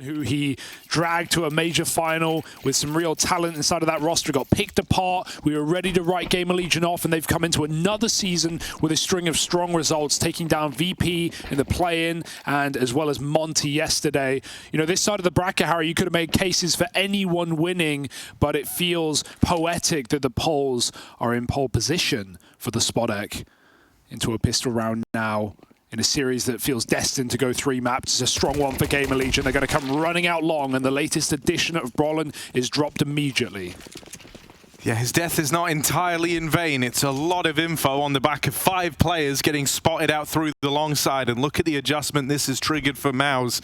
who he dragged to a major final with some real talent inside of that roster, got picked apart. We were ready to write GamerLegion off, and they've come into another season with a string of strong results, taking down VP in the play-in and as well as Monty yesterday. You know, this side of the bracket, Harry, you could have made cases for anyone winning, but it feels poetic that the Poles are in pole position for the Spodek into a pistol round now. In a series that feels destined to go 3 maps. It's a strong one for GamerLegion. They're going to come running out long, and the latest edition of Brolin is dropped immediately. Yeah, his death is not entirely in vain. It's a lot of info on the back of 5 players getting spotted out through the long side. And look at the adjustment this has triggered for MOUZ.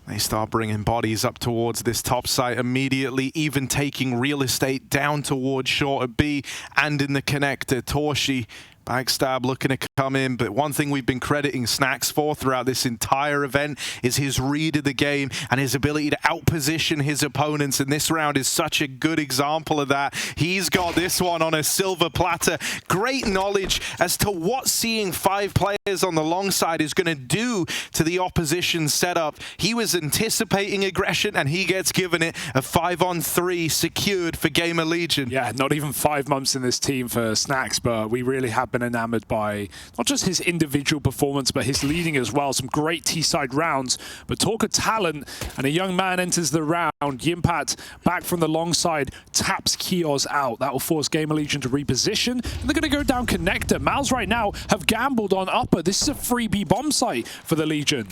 They start bringing bodies up towards this top site immediately, even taking real estate down towards short of B and in the connector. Torshi, backstab looking to come in, but one thing we've been crediting Snacks for throughout this entire event is his read of the game and his ability to outposition his opponents, and this round is such a good example of that. He's got this one on a silver platter. Great knowledge as to what seeing 5 players on the long side is going to do to the opposition setup. He was anticipating aggression, and he gets given it. A 5-on-3 secured for GamerLegion. Yeah, not even 5 months in this team for Snacks, but we really have been enamored by not just his individual performance, but his leading as well. Some great T-side rounds, but talk of talent, and a young man enters the round. Yimpat back from the long side, taps Kios out. That will force GamerLegion to reposition, and they're going to go down connector. MOUZ right now have gambled on upper. This is a free B bomb site for the Legion.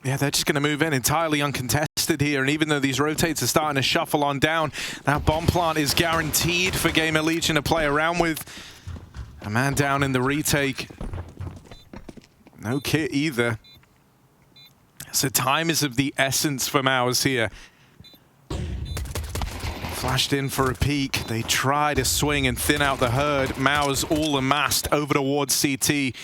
Yeah, they're just going to move in entirely uncontested here, and even though these rotates are starting to shuffle on down, that bomb plant is guaranteed for GamerLegion to play around with. A man down in the retake. No kit either. So time is of the essence for MOUZ here. Flashed in for a peek. They try to swing and thin out the herd. MOUZ all amassed over towards CT.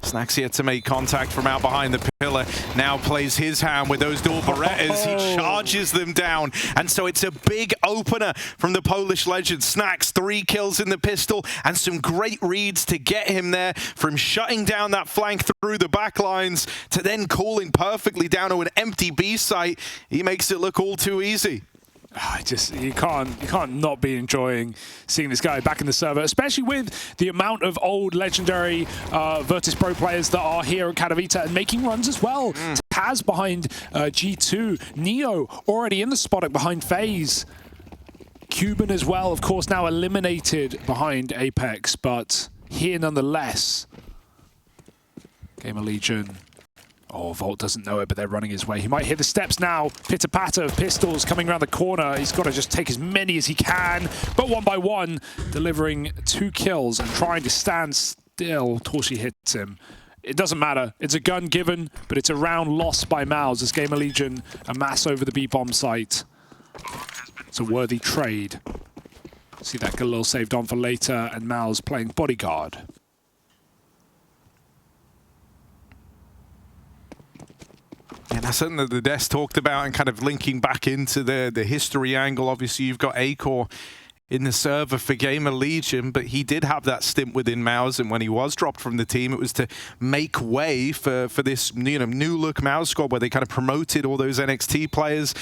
Snacks here to make contact from out behind the pillar. Now plays his hand with those dual Berettas. He charges them down. And so it's a big opener from the Polish legend. Snacks, 3 kills in the pistol and some great reads to get him there, from shutting down that flank through the back lines to then calling perfectly down to an empty B site. He makes it look all too easy. You can't not be enjoying seeing this guy back in the server, especially with the amount of old legendary Virtus Pro players that are here at Katowice and making runs as well. Taz behind G2, Neo already in the spot behind FaZe. Cuban as well, of course, now eliminated behind Apex, but here nonetheless. GamerLegion. Oh, Volt doesn't know it, but they're running his way. He might hear the steps now. Pitter-patter of pistols coming around the corner. He's got to just take as many as he can. But one by one, delivering 2 kills and trying to stand still. Torshi hits him. It doesn't matter. It's a gun given, but it's a round lost by MOUZ as GamerLegion amass over the B-bomb site. It's a worthy trade. See that Galil saved on for later, and MOUZ playing bodyguard. And that's something that the desk talked about, and kind of linking back into the history angle. Obviously, you've got Acor in the server for GamerLegion, but he did have that stint within MOUZ, and when he was dropped from the team, it was to make way for this new look MOUZ squad, where they kind of promoted all those NXT players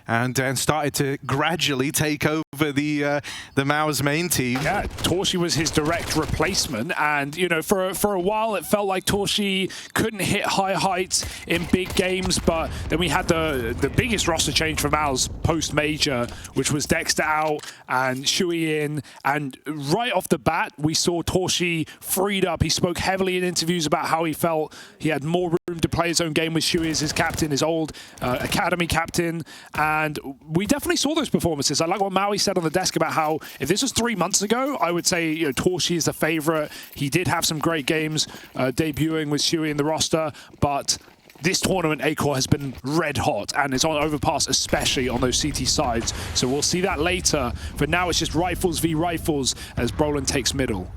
and started to gradually take over the MOUZ main team. Yeah, Torshi was his direct replacement, and you know, for a while it felt like Torshi couldn't hit high heights in big games, but then we had the biggest roster change for MOUZ post-major, which was Dexter out and Shui in, and right off the bat we saw Torshi freed up. He spoke heavily in interviews about how he felt he had more room to play his own game with Shui as his captain, his old academy captain, and we definitely saw those performances. I like what Maui said on the desk about how if this was 3 months ago, I would say, you know, Torshi is the favorite. He did have some great games debuting with Shui in the roster, but this tournament, Acor has been red hot, and it's on Overpass, especially on those CT sides. So we'll see that later. For now, it's just rifles v rifles as Brolin takes middle.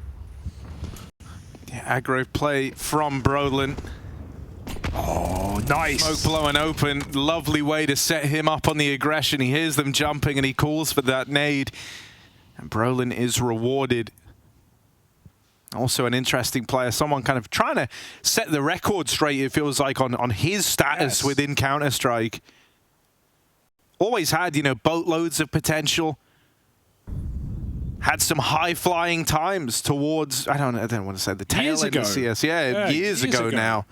Yeah, aggro play from Brolin. Oh, nice. Smoke blowing open. Lovely way to set him up on the aggression. He hears them jumping and he calls for that nade. And Brolin is rewarded. Also an interesting player, someone kind of trying to set the record straight, it feels like, on his status within Counter-Strike. Always had, you know, boatloads of potential. Had some high-flying times towards, I don't want to say the tail end of CS. Yeah, years ago now.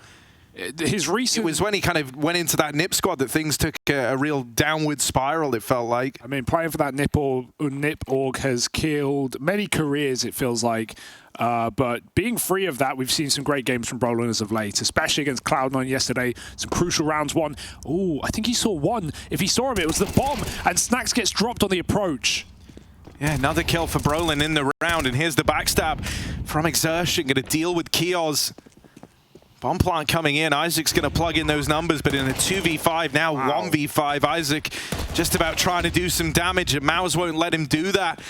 His recent... It was when he kind of went into that NIP squad that things took a real downward spiral, it felt like. I mean, playing for that NIP org has killed many careers, it feels like. But being free of that, we've seen some great games from Brolin as of late, especially against Cloud9 yesterday. Some crucial rounds won. Oh, I think he saw one. If he saw him, it was the bomb, and Snax gets dropped on the approach. Yeah, another kill for Brolin in the round, and here's the backstab from Exertion, going to deal with Kioz. Bomb plant coming in. Isaac's going to plug in those numbers, but in a 2v5, now 1v5. Isaac just about trying to do some damage, and MOUZ won't let him do that.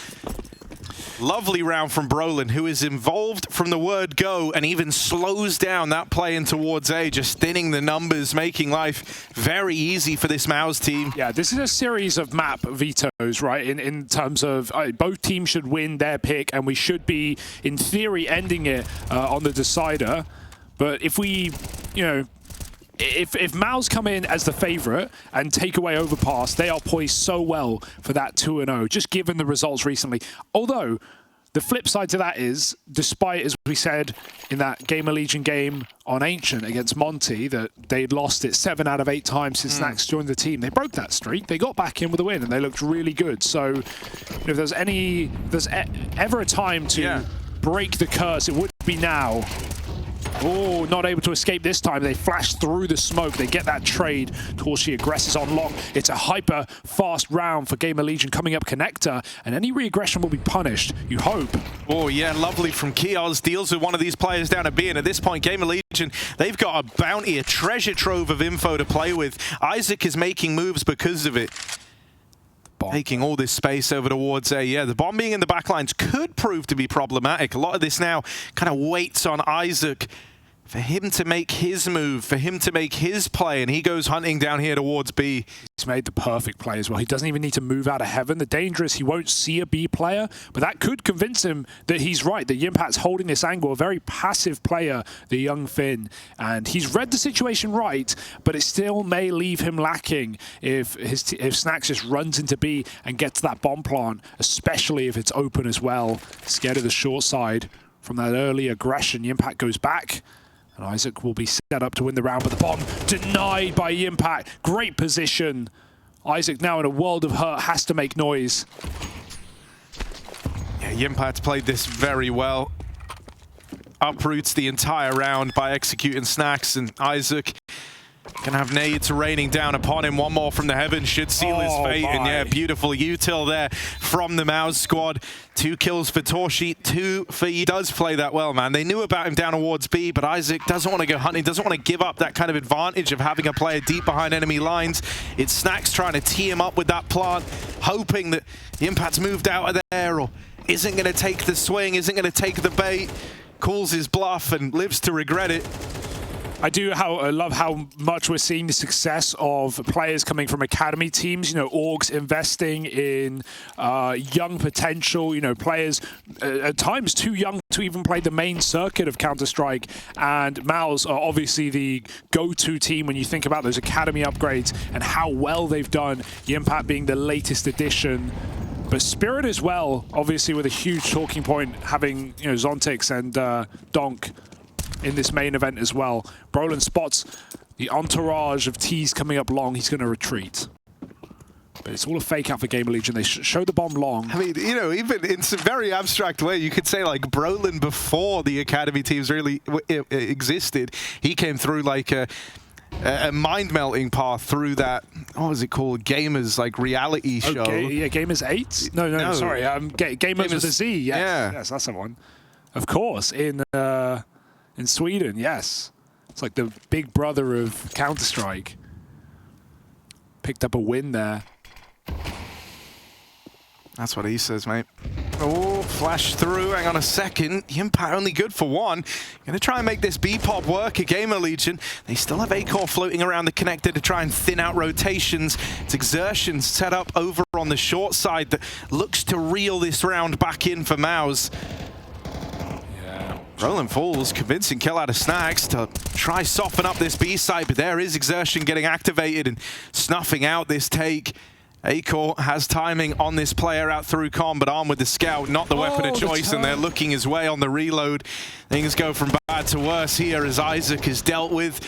Lovely round from Brolin, who is involved from the word go and even slows down that play in towards A, just thinning the numbers, making life very easy for this MOUZ team. Yeah, this is a series of map vetoes, right? In terms of both teams should win their pick, and we should be, in theory, ending it on the decider. But if we, you know, if MOUZ come in as the favorite and take away Overpass, they are poised so well for that 2-0, just given the results recently. Although, the flip side to that is, despite, as we said, in that GamerLegion game on Ancient against Monty, that they'd lost it 7 out of 8 times since Snax joined the team. They broke that streak. They got back in with a win, and they looked really good. So, you know, if there's ever a time to break the curse, it would be now. Oh, not able to escape this time. They flash through the smoke. They get that trade. Torshi aggresses on long. It's a hyper fast round for GamerLegion coming up connector, and any re-aggression will be punished, you hope. Oh yeah, lovely from Kioz. Deals with one of these players down at B, and at this point, GamerLegion, they've got a bounty, a treasure trove of info to play with. Isaac is making moves because of it. Taking all this space over towards A. Yeah, the bomb being in the backlines could prove to be problematic. A lot of this now kind of waits on Isaac for him to make his move, for him to make his play, and he goes hunting down here towards B. He's made the perfect play as well. He doesn't even need to move out of heaven. The danger is he won't see a B player, but that could convince him that he's right, that Yimpat's holding this angle. A very passive player, the young Finn, and he's read the situation right, but it still may leave him lacking if Snax just runs into B and gets that bomb plant, especially if it's open as well. Scared of the short side from that early aggression. Yimpat goes back, and Isaac will be set up to win the round, but the bomb denied by Yimpact. Great position. Isaac now in a world of hurt, has to make noise. Yeah, Yimpact's played this very well. Uproots the entire round by executing Snax, and Isaac can have nades raining down upon him. One more from the heavens should seal his fate. And yeah, beautiful util there from the MOUZ squad. 2 kills for Torshi, 2 for He does play that well, man. They knew about him down towards B, but Isaac doesn't want to go hunting, doesn't want to give up that kind of advantage of having a player deep behind enemy lines. It's Snax trying to tee him up with that plant, hoping that the Impact's moved out of there or isn't going to take the swing, isn't going to take the bait, calls his bluff and lives to regret it. I love how much we're seeing the success of players coming from academy teams, you know, orgs investing in young potential, you know, players at times too young to even play the main circuit of Counter-Strike. And MOUZ are obviously the go-to team when you think about those academy upgrades and how well they've done, Yimpact being the latest addition. But Spirit as well, obviously with a huge talking point, having, you know, Zontix and Donk in this main event as well. Brolin spots the entourage of T's coming up long. He's going to retreat. But it's all a fake out for GamerLegion. They show the bomb long. I mean, you know, even in some very abstract way, you could say like Brolin before the academy teams really existed. He came through like a mind-melting path through that, what was it called, Gamers, like reality show. Yeah, Gamers 8? No, sorry. Gamers with a Z, yes. Yeah. Yes, that's the one. Of course, in Sweden, yes. It's like the big brother of Counter-Strike. Picked up a win there. That's what he says, mate. Oh, flash through. Hang on a second. Impact only good for 1. Gonna try and make this B-pop work at GamerLegion. They still have A-core floating around the connector to try and thin out rotations. It's Exertion set up over on the short side that looks to reel this round back in for MOUZ. Yeah. Roland falls, convincing kill out of Snacks to try soften up this B side, but there is Exertion getting activated and snuffing out this take. Acor has timing on this player out through Con, but armed with the scout, not the weapon of choice, and they're looking his way on the reload. Things go from bad to worse here as Isaac is dealt with,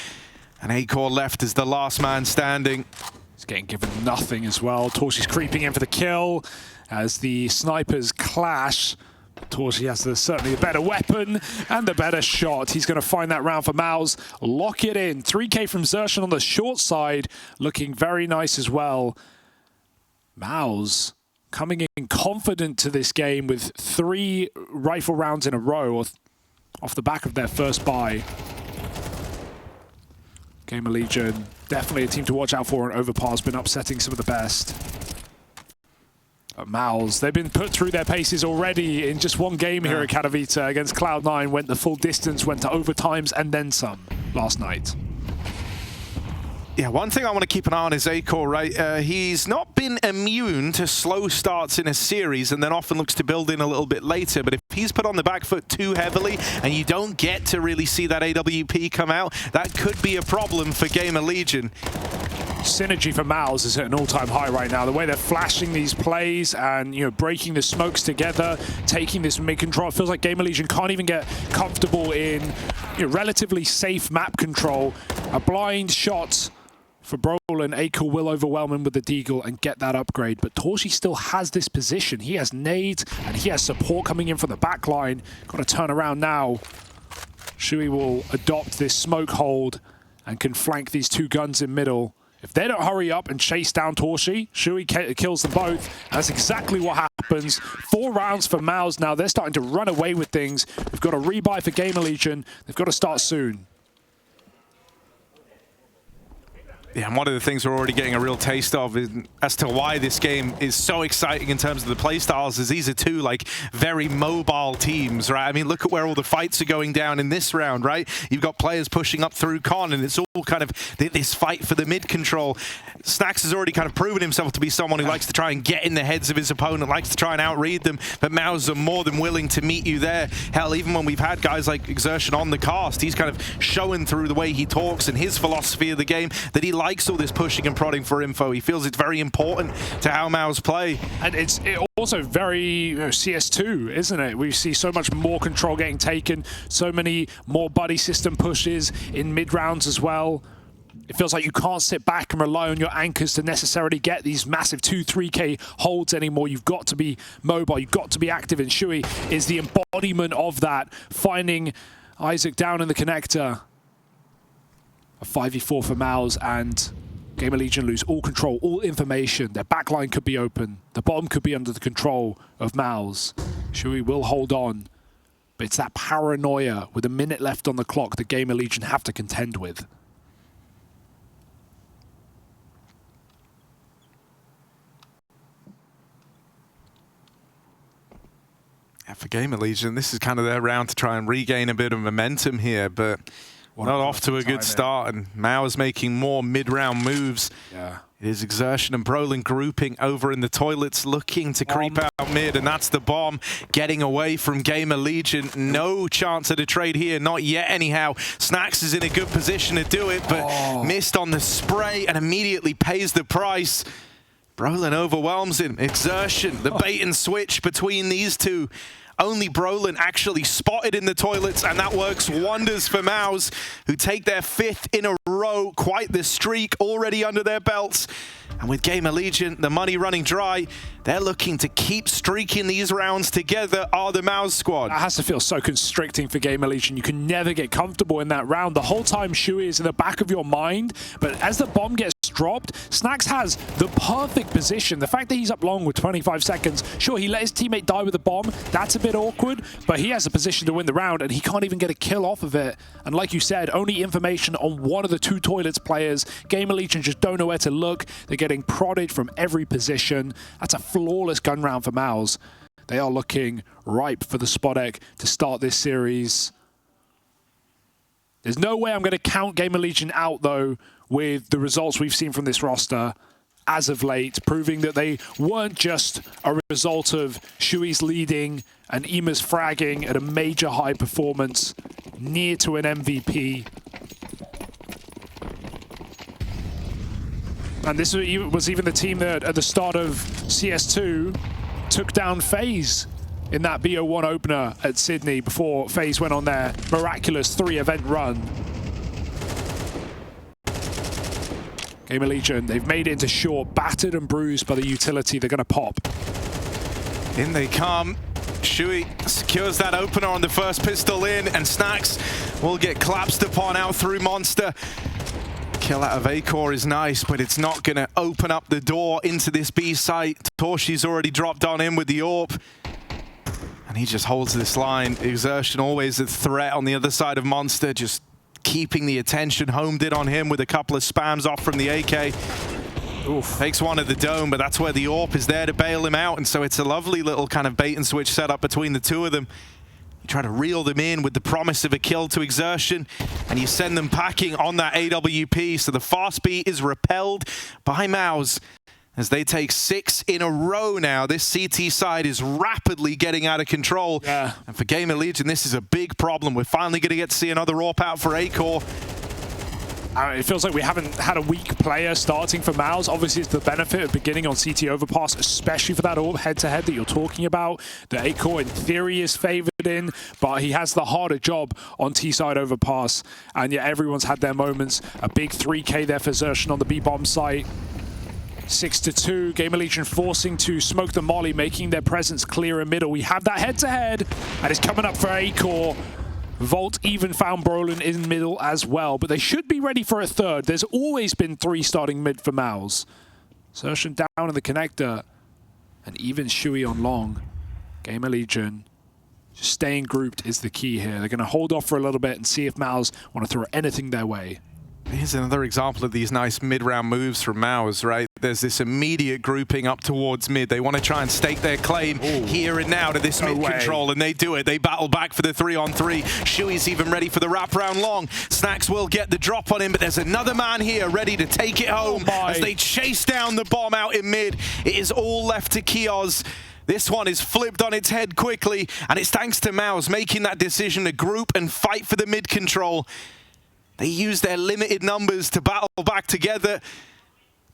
and Acor left as the last man standing. He's getting given nothing as well. Torshi's creeping in for the kill as the snipers clash. Torshi has certainly the better weapon and the better shot. He's going to find that round for MOUZ. Lock it in. 3K from Xertion on the short side, looking very nice as well. MOUZ coming in confident to this game with 3 rifle rounds in a row off the back of their first buy. GamerLegion, definitely a team to watch out for, and Overpass been upsetting some of the best. MOUZ, they've been put through their paces already in just one game here at Katowice against Cloud9, went the full distance, went to overtimes and then some last night. Yeah, one thing I want to keep an eye on is Acor, right? He's not been immune to slow starts in a series and then often looks to build in a little bit later, but if he's put on the back foot too heavily and you don't get to really see that AWP come out, that could be a problem for GamerLegion. Synergy for MOUZ is at an all-time high right now. The way they're flashing these plays and, you know, breaking the smokes together, taking this mid-control, it feels like GamerLegion can't even get comfortable in, you know, relatively safe map control. A blind shot for Brolin. Acor will overwhelm him with the deagle and get that upgrade, but Torshi still has this position. He has nades and he has support coming in from the back line. Got to turn around now. Shui will adopt this smoke hold and can flank these 2 guns in middle. If they don't hurry up and chase down Torshi, Shui kills them both. That's exactly what happens. 4 rounds for MOUZ now. They're starting to run away with things. We've got a rebuy for GamerLegion. They've got to start soon. Yeah, and one of the things we're already getting a real taste of is, as to why this game is so exciting in terms of the playstyles, is these are 2 like very mobile teams, right? I mean, look at where all the fights are going down in this round, right? You've got players pushing up through Con, and it's all kind of this fight for the mid control. Snacks has already kind of proven himself to be someone who likes to try and get in the heads of his opponent, likes to try and outread them, but MOUZ are more than willing to meet you there. Hell, even when we've had guys like Exertion on the cast, he's kind of showing through the way he talks and his philosophy of the game that he likes all this pushing and prodding for info. He feels it's very important to how MOUZ play. And it's also very, you know, CS2, isn't it? We see so much more control getting taken, so many more buddy system pushes in mid-rounds as well. It feels like you can't sit back and rely on your anchors to necessarily get these massive 2-3K holds anymore. You've got to be mobile, you've got to be active, and Shui is the embodiment of that, finding Isaac down in the connector. A 5v4 for MOUZ, and GamerLegion lose all control, all information. Their backline could be open. The bottom could be under the control of MOUZ. Shui will hold on, but it's that paranoia with a minute left on the clock that GamerLegion have to contend with. Yeah, for GamerLegion, this is kind of their round to try and regain a bit of momentum here, but not off to a good start, and MOUZ making more mid-round moves. Yeah. It is Exertion and Brolin grouping over in the toilets, looking to creep out mid, and that's the bomb getting away from GamerLegion. No chance at a trade here, not yet anyhow. Snacks is in a good position to do it, but missed on the spray and immediately pays the price. Brolin overwhelms him. Exertion, the bait and switch between these 2. Only Brolin actually spotted in the toilets, and that works wonders for MOUZ, who take their 5th in a row. Quite the streak already under their belts. And with GamerLegion, the money running dry, they're looking to keep streaking these rounds together, are the MOUZ squad. That has to feel so constricting for GamerLegion. You can never get comfortable in that round. The whole time Shui is in the back of your mind, but as the bomb gets dropped, Snacks has the perfect position. The fact that he's up long with 25 seconds, sure, he let his teammate die with the bomb. That's a bit awkward, but he has a position to win the round, and he can't even get a kill off of it. And like you said, only information on one of the 2 toilets players. GamerLegion just don't know where to look. They're getting prodded from every position. That's a flawless gun round for MOUZ. They are looking ripe for the spot egg to start this series. There's no way I'm going to count GamerLegion out, though, with the results we've seen from this roster. as of late, proving that they weren't just a result of Shui's leading and Ima's fragging at a major high performance, near to an MVP. And this was even the team that at the start of CS2 took down FaZe in that BO1 opener at Sydney before FaZe went on their miraculous 3-event run. GamerLegion, they've made it into short, battered and bruised by the utility. They're going to pop. In they come. Shui secures that opener on the first pistol in, and Snacks will get collapsed upon out through Monster. Kill out of Acor is nice, but it's not going to open up the door into this B site. Torshi's already dropped on in with the AWP. And he just holds this line. Exertion always a threat on the other side of Monster, just keeping the attention homed in on him with a couple of spams off from the AK. Oof. Takes one at the dome, but that's where the AWP is there to bail him out, and so it's a lovely little kind of bait and switch setup between the two of them. You try to reel them in with the promise of a kill to Exertion, and you send them packing on that AWP, so the fast beat is repelled by MOUZ as they take 6 in a row now. This CT side is rapidly getting out of control. Yeah. And for GamerLegion, this is a big problem. We're finally going to get to see another AWP out for Acor. It feels like we haven't had a weak player starting for MOUZ. Obviously, it's the benefit of beginning on CT Overpass, especially for that AWP head-to-head that you're talking about. The Acor, in theory, is favored in, but he has the harder job on T-side Overpass. And yet everyone's had their moments. A big 3K there for Xertion on the B-bomb site. 6-2, GamerLegion forcing to smoke the molly, making their presence clear in middle. We have that head-to-head, and it's coming up for Acor. Volt even found Brolin in middle as well, but they should be ready for a third. There's always been 3 starting mid for MOUZ. Xertion down in the connector, and even Shui on long. GamerLegion just staying grouped is the key here. They're going to hold off for a little bit and see if MOUZ want to throw anything their way. Here's another example of these nice mid-round moves from MOUZ, right? There's this immediate grouping up towards mid. They want to try and stake their claim here and now to this mid control, and they do it. They battle back for the 3-on-3. Shui's even ready for the wraparound long. Snacks will get the drop on him, but there's another man here ready to take it home as they chase down the bomb out in mid. It is all left to Kioz. This one is flipped on its head quickly, and it's thanks to MOUZ making that decision to group and fight for the mid control. They use their limited numbers to battle back together,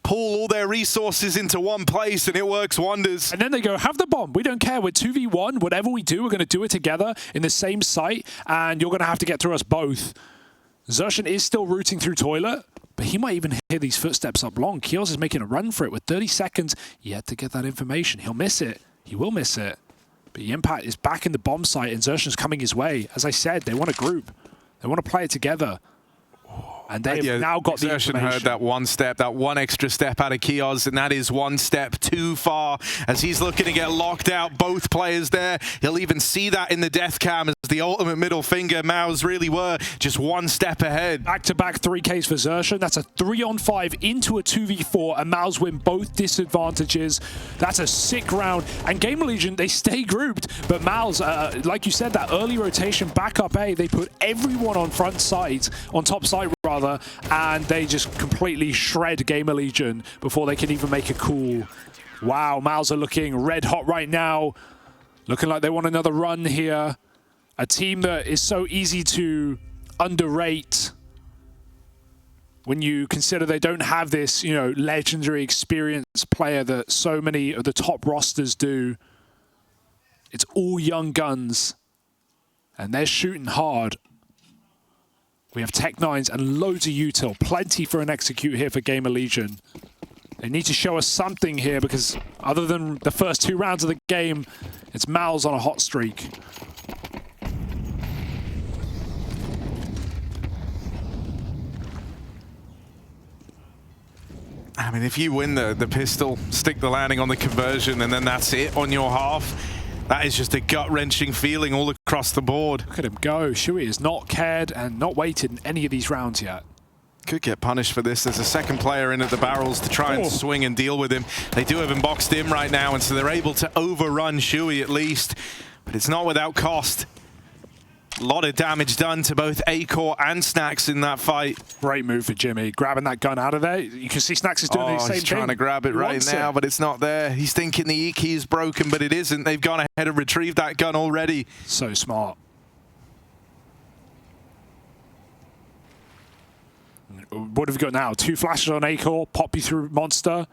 pull all their resources into one place, and it works wonders. And then they go, have the bomb. We don't care. We're 2v1. Whatever we do, we're going to do it together in the same site, and you're going to have to get through us both. Xertion is still rooting through toilet, but he might even hear these footsteps up long. Kioz is making a run for it with 30 seconds yet to get that information. He'll miss it. He will miss it. But the impact is back in the bomb site, and Xertion's coming his way. As I said, they want to group. They want to play it together. And they've now got the information. Heard that one step, that one extra step out of Kioz, and that is one step too far as he's looking to get locked out. Both players there. He'll even see that in the death cam as the ultimate middle finger. MOUZ really were just one step ahead. Back-to-back 3Ks for Xertion. That's a 3-on-5 into a 2v4, and MOUZ win both disadvantages. That's a sick round. And GamerLegion, they stay grouped, but MOUZ, like you said, that early rotation back up A, they put everyone on front side, on top side rather, and they just completely shred GamerLegion before they can even make a call. Wow, MOUZ are looking red hot right now. Looking like they want another run here. A team that is so easy to underrate when you consider they don't have this, you know, legendary experienced player that so many of the top rosters do. It's all young guns, and they're shooting hard. We have Tech-9s and loads of util. Plenty for an execute here for GamerLegion. They need to show us something here because other than the first 2 rounds of the game, it's MOUZ on a hot streak. I mean, if you win the pistol, stick the landing on the conversion, and then that's it on your half, that is just a gut-wrenching feeling all across the board. Look at him go. Shui has not cared and not waited in any of these rounds yet. Could get punished for this. There's a second player in at the barrels to try and swing and deal with him. They do have him boxed in right now, and so they're able to overrun Shui at least, but it's not without cost. A lot of damage done to both Acor and Snax in that fight. Great move for Jimmy, grabbing that gun out of there. You can see Snax is doing the same thing. He's trying to grab it right now, but it's not there. He's thinking the E key is broken, but it isn't. They've gone ahead and retrieved that gun already. So smart. What have we got now? 2 flashes on Acor, pop you through Monster.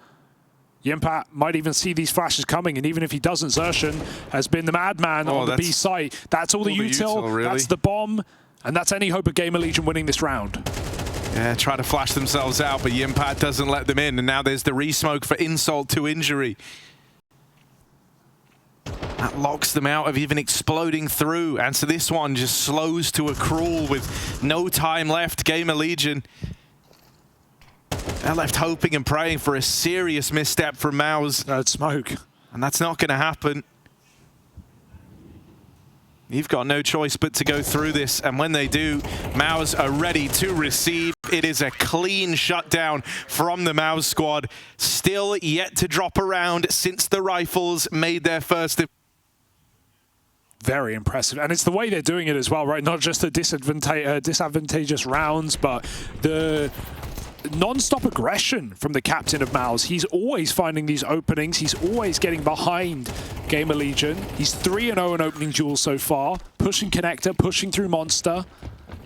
Yimpat might even see these flashes coming, and even if he doesn't, Xerxan has been the madman on the B site. That's all the util, really? That's the bomb, and that's any hope of GamerLegion winning this round. Yeah, try to flash themselves out, but Yimpat doesn't let them in, and now there's the resmoke for insult to injury. That locks them out of even exploding through, and so this one just slows to a crawl with no time left. GamerLegion, they're left hoping and praying for a serious misstep from MOUZ. Smoke. And that's not going to happen. You've got no choice but to go through this, and when they do, MOUZ are ready to receive. It is a clean shutdown from the MOUZ squad. Still yet to drop around since the Rifles made their first. Very impressive, and it's the way they're doing it as well, right? Not just the disadvantageous rounds, but the non-stop aggression from the captain of MOUZ. He's always finding these openings. He's always getting behind GamerLegion. He's 3-0 in opening duels so far. Pushing connector, pushing through Monster.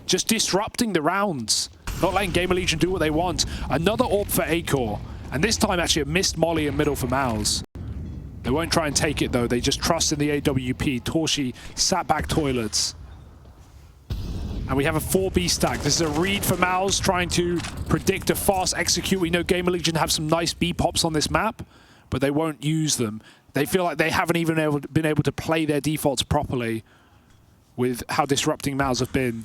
Just disrupting the rounds. Not letting GamerLegion do what they want. Another AWP for Acor. And this time actually a missed molly in middle for MOUZ. They won't try and take it though. They just trust in the AWP. Torshi sat back toilets. And we have a 4B stack. This is a read for MOUZ, trying to predict a fast execute. We know GamerLegion have some nice B pops on this map, but they won't use them. They feel like they haven't even been able to play their defaults properly with how disrupting MOUZ have been.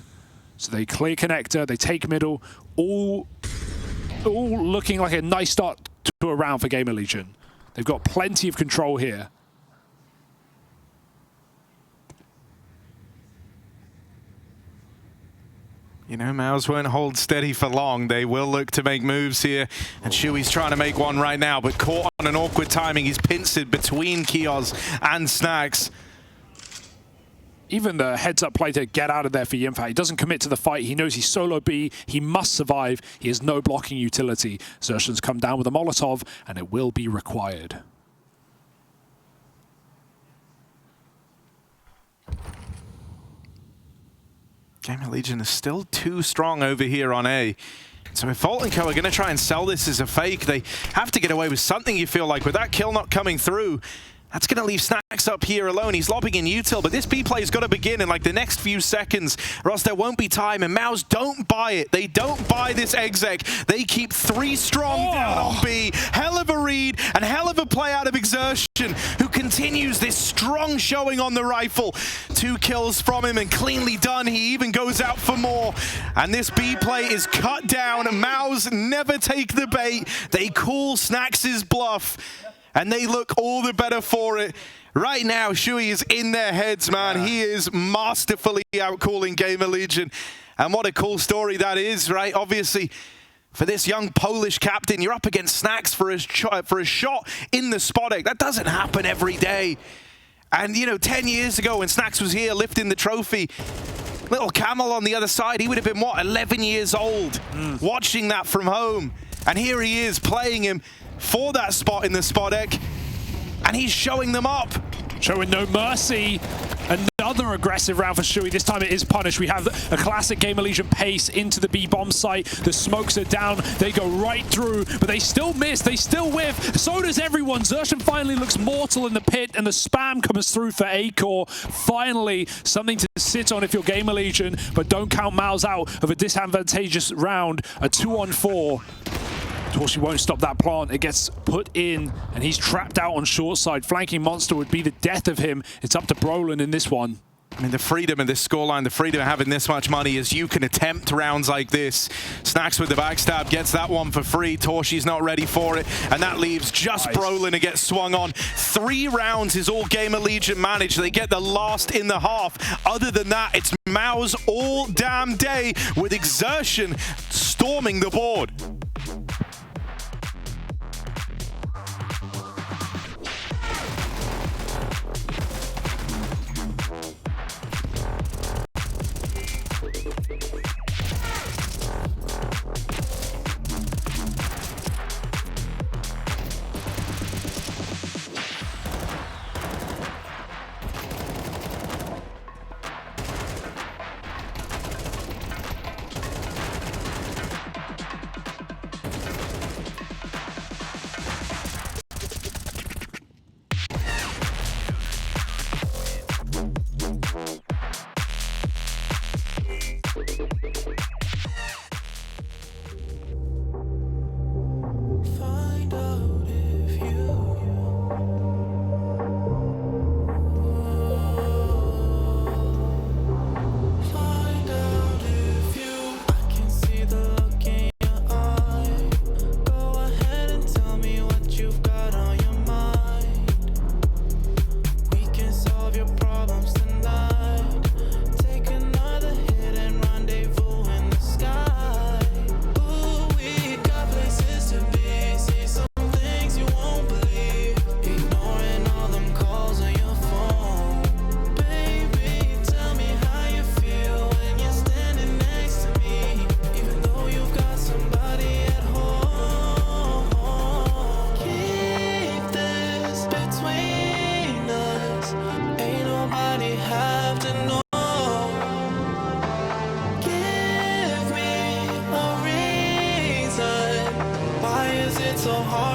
So they clear connector, they take middle, all looking like a nice start to a round for GamerLegion. They've got plenty of control here. You know, MOUZ won't hold steady for long. They will look to make moves here. And Shui's trying to make one right now, but caught on an awkward timing. He's pincered between Kiosk and Snax. Even the heads-up play to get out of there for Yimpat. He doesn't commit to the fight. He knows he's solo B. He must survive. He has no blocking utility. Xerxan's come down with a Molotov, and it will be required. GamerLegion is still too strong over here on A. So if Volt & Co are going to try and sell this as a fake, they have to get away with something, you feel like. With that kill not coming through, that's going to leave Snax up here alone. He's lobbing in util, but this B play's got to begin in like the next few seconds, or else there won't be time. And MOUZ don't buy it. They don't buy this exec. They keep 3 strong down on B. Hell of a read and hell of a play out of Xerxan, who continues this strong showing on the rifle. 2 kills from him and cleanly done. He even goes out for more. And this B play is cut down. MOUZ never take the bait. They call Snax's bluff. And they look all the better for it. Right now, Shui is in their heads, man. Yeah. He is masterfully outcalling GamerLegion. And what a cool story that is, right? Obviously, for this young Polish captain, you're up against Snax for a shot in the spot egg. That doesn't happen every day. And, you know, 10 years ago when Snax was here lifting the trophy, little Camel on the other side, he would have been, what, 11 years old, watching that from home. And here he is playing him for that spot in the spot egg, and he's showing them up. Showing no mercy. Another aggressive round for Shui. This time it is punished. We have a classic GamerLegion pace into the B bomb site. The smokes are down. They go right through, but they still miss. They still whiff. So does everyone. Xerxan finally looks mortal in the pit, and the spam comes through for Acor. Finally, something to sit on if you're GamerLegion, but don't count MOUZ out of a disadvantageous round. A 2-on-4. Torshi won't stop that plant. It gets put in, and he's trapped out on short side. Flanking Monster would be the death of him. It's up to Brolin in this one. I mean, the freedom of this scoreline, the freedom of having this much money is you can attempt rounds like this. Snax with the backstab, gets that one for free. Torshi's not ready for it, and that leaves just Brolin to get swung on. 3 rounds is all GamerLegion managed. They get the last in the half. Other than that, it's MOUZ all damn day with Xerxan storming the board.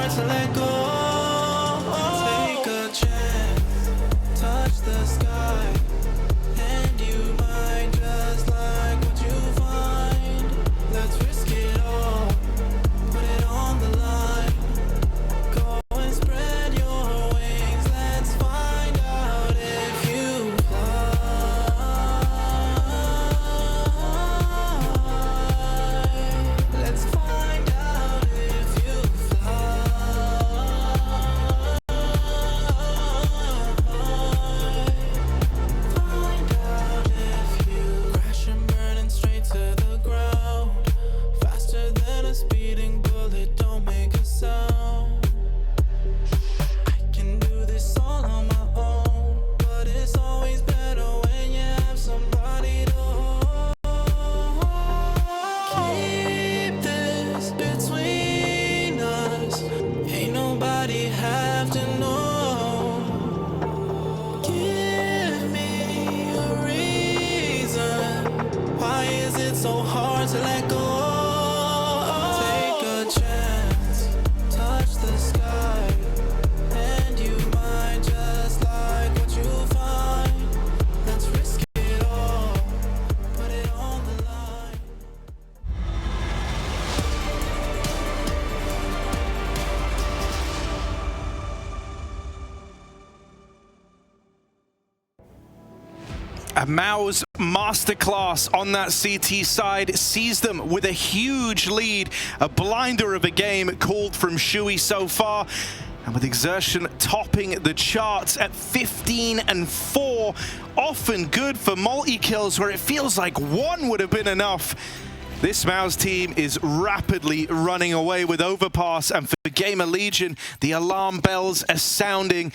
hard to let go. Take a chance, touch the sky, and you might just like what you find. Let's risk it all, put it on the line. Go and spread your wings, let's find out if you fly. Let's find out if you fly. Find out if you crash and burn and straight to the ground. Faster than a speeding bullet, don't make a sound. I can do this all on my own, but it's always better when you have somebody to hold. Keep this between us, ain't nobody have to know. Give me a reason, why is it so hard to let go? Take a chance, touch the sky, and you might just like what you find. Let's risk it all, put it on the line. A MOUZ masterclass on that CT side sees them with a huge lead. A blinder of a game called from Shui so far. And with Exertion topping the charts at 15-4. Often good for multi-kills where it feels like one would have been enough. This MOUZ team is rapidly running away with Overpass, and for GamerLegion, the alarm bells are sounding.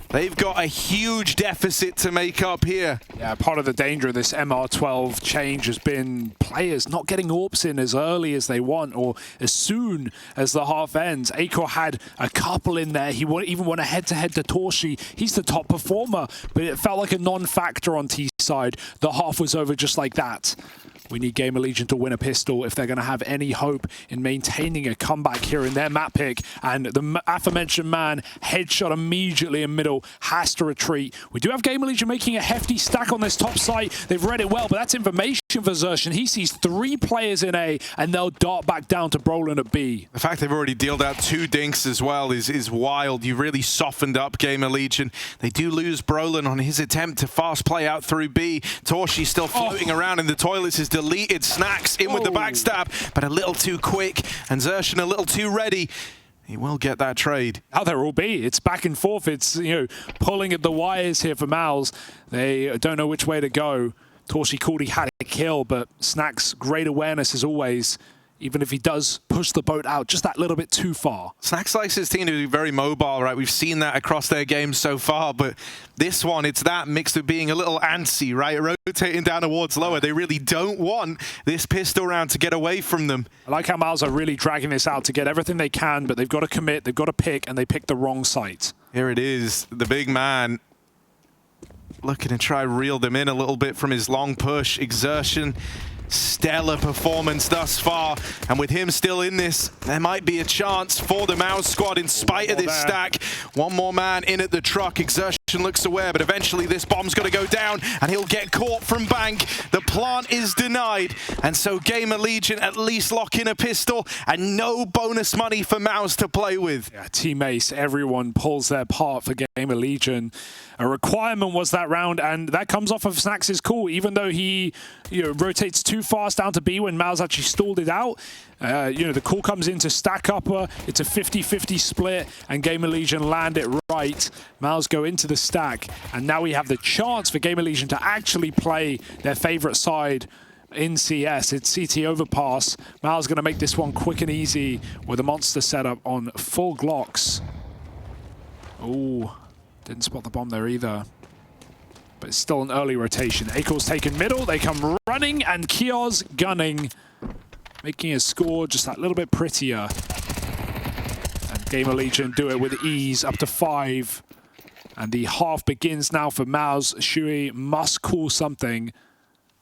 They've got a huge deficit to make up here. Yeah, part of the danger of this MR12 change has been players not getting AWPs in as early as they want or as soon as the half ends. Acor had a couple in there. He even won a head-to-head to Torshi. He's the top performer, but it felt like a non-factor on T side. The half was over just like that. We need GamerLegion to win a pistol if they're going to have any hope in maintaining a comeback here in their map pick. And the aforementioned man, headshot immediately in middle, has to retreat. We do have GamerLegion making a hefty stack on this top site. They've read it well, but that's information for Xerxen. He sees 3 players in A, and they'll dart back down to Brolin at B. The fact they've already dealt out 2 dinks as well is wild. You really softened up GamerLegion. They do lose Brolin on his attempt to fast play out through B. Torshi still floating around in the toilets. Is deleted. Snacks in with the backstab, but a little too quick, and Xerxen a little too ready. He will get that trade. How there will be. It's back and forth. It's, you know, pulling at the wires here for MOUZ. They don't know which way to go. Torshi called he had a kill, but Snacks, great awareness as always. Even if he does push the boat out just that little bit too far. Snacks likes his team to be very mobile, right? We've seen that across their games so far, but this one, it's that mixed with being a little antsy, right? Rotating down towards lower. They really don't want this pistol round to get away from them. I like how MOUZ are really dragging this out to get everything they can, but they've got to commit, they've got to pick, and they pick the wrong site. Here it is, the big man looking to try reel them in a little bit from his long push. Exertion. Stellar performance thus far, and with him still in this, there might be a chance for the MOUZ squad in spite of this stack. One more man in at the truck. Exertion looks aware, but eventually this bomb's going to go down, and he'll get caught from bank. The plant is denied, and so GamerLegion at least lock in a pistol, and no bonus money for MOUZ to play with. Yeah, Team Ace, everyone pulls their part for GamerLegion. A requirement was that round, and that comes off of Snacks' call, even though he rotates too fast down to B when MOUZ actually stalled it out. The call comes in to stack upper. It's a 50-50 split, and GamerLegion land it right. MOUZ go into the stack, and now we have the chance for GamerLegion to actually play their favorite side in CS. It's CT Overpass. MOUZ going to make this one quick and easy with a monster setup on full Glocks. Oh, didn't spot the bomb there either. But it's still an early rotation. Acor's taken middle. They come running, and Kio's gunning, making his score just that little bit prettier. And GamerLegion do it with ease, up to 5. And the half begins now for MOUZ. Shui must call something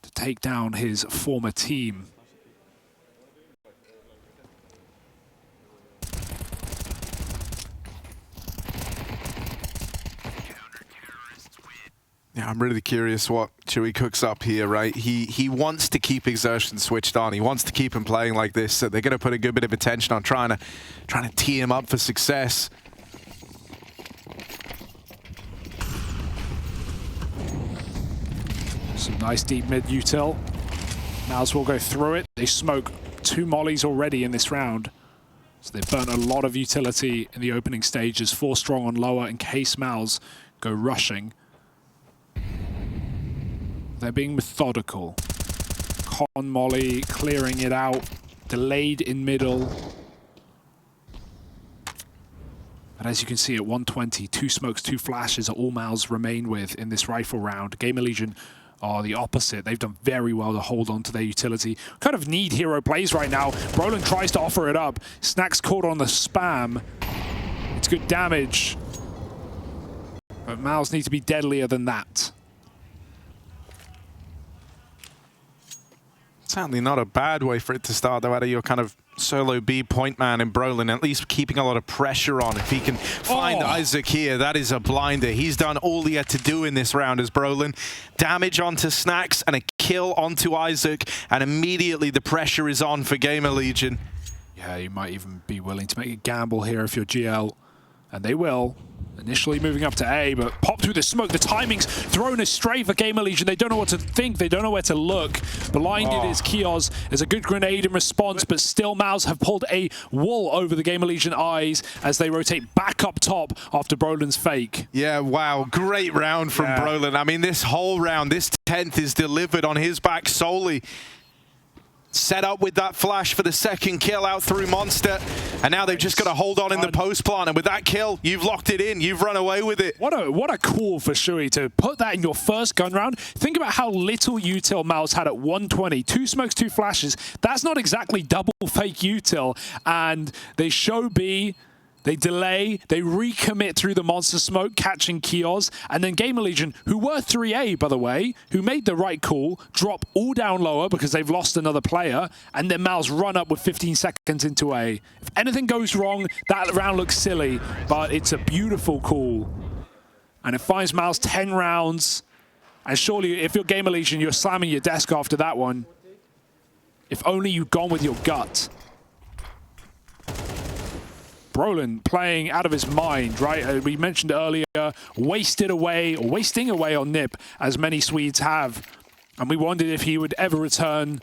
to take down his former team. I'm really curious what Chewy cooks up here, right? He wants to keep Exertion switched on. He wants to keep him playing like this, so they're going to put a good bit of attention on trying to tee him up for success. Some nice deep mid util. MOUZ will go through it. They smoke 2 mollies already in this round. So they've burnt a lot of utility in the opening stages. 4 strong on lower in case MOUZ go rushing. They're being methodical. Con molly, clearing it out. Delayed in middle. But as you can see at 120, 2 smokes, 2 flashes are all MOUZ remain with in this rifle round. GamerLegion are the opposite. They've done very well to hold on to their utility. Kind of need hero plays right now. Brolin tries to offer it up. Snack's caught on the spam. It's good damage. But MOUZ need to be deadlier than that. Certainly not a bad way for it to start, though, out of your kind of solo B point man in Brolin, at least keeping a lot of pressure on. If he can find Isaac here, that is a blinder. He's done all he had to do in this round as Brolin. Damage onto Snacks and a kill onto Isaac, and immediately the pressure is on for GamerLegion. Yeah, you might even be willing to make a gamble here if you're GL, and they will. Initially moving up to A, but pop through the smoke. The timing's thrown astray for GamerLegion. They don't know what to think. They don't know where to look. Blinded is Kios. There's a good grenade in response, but still MOUZ have pulled a wall over the GamerLegion eyes as they rotate back up top after Brolin's fake. Yeah, wow. Great round from Brolin. I mean, this whole round, this 10th is delivered on his back solely. Set up with that flash for the second kill out through Monster. And now they've just got to hold on in the post plant. And with that kill, you've locked it in. You've run away with it. What a call for Shui to put that in your first gun round. Think about how little util MOUZ had at 120. 2 smokes, 2 flashes. That's not exactly double fake util. And they show B. They delay, they recommit through the monster smoke, catching Kios, and then GamerLegion, who were 3A, by the way, who made the right call, drop all down lower because they've lost another player, and then MOUZ run up with 15 seconds into A. If anything goes wrong, that round looks silly, but it's a beautiful call. And it finds MOUZ 10 rounds, and surely if you're GamerLegion, you're slamming your desk after that one. If only you'd gone with your gut. Brolin playing out of his mind, right? We mentioned earlier, wasting away on Nip, as many Swedes have. And we wondered if he would ever return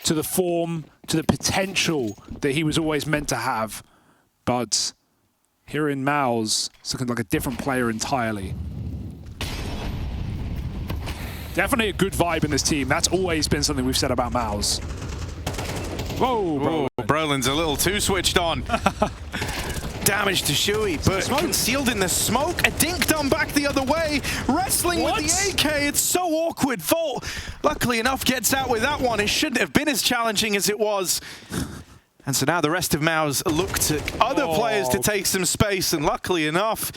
to the form, to the potential that he was always meant to have. But here in MOUZ, it's looking like a different player entirely. Definitely a good vibe in this team. That's always been something we've said about MOUZ. Whoa, Brolin. Brolin's a little too switched on. Damage to Shui, but concealed in the smoke. A dink done back the other way. Wrestling with the AK. It's so awkward. Volt, luckily enough, gets out with that one. It shouldn't have been as challenging as it was. And so now the rest of MOUZ look to other players to take some space. And luckily enough,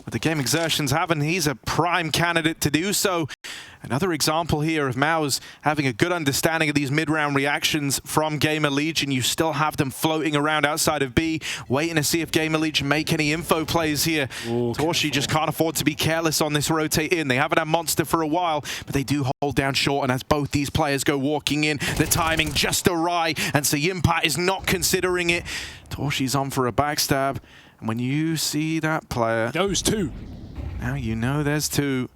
with the game Exertions having, he's a prime candidate to do so. Another example here of MOUZ having a good understanding of these mid-round reactions from GamerLegion. You still have them floating around outside of B, waiting to see if GamerLegion make any info plays here. Torshi just can't afford to be careless on this rotate in. They haven't had Monster for a while, but they do hold down short, and as both these players go walking in, the timing just awry, and so Yimpat is not considering it. Torshi's on for a backstab, and when you see that player... Those two. Now you know there's 2.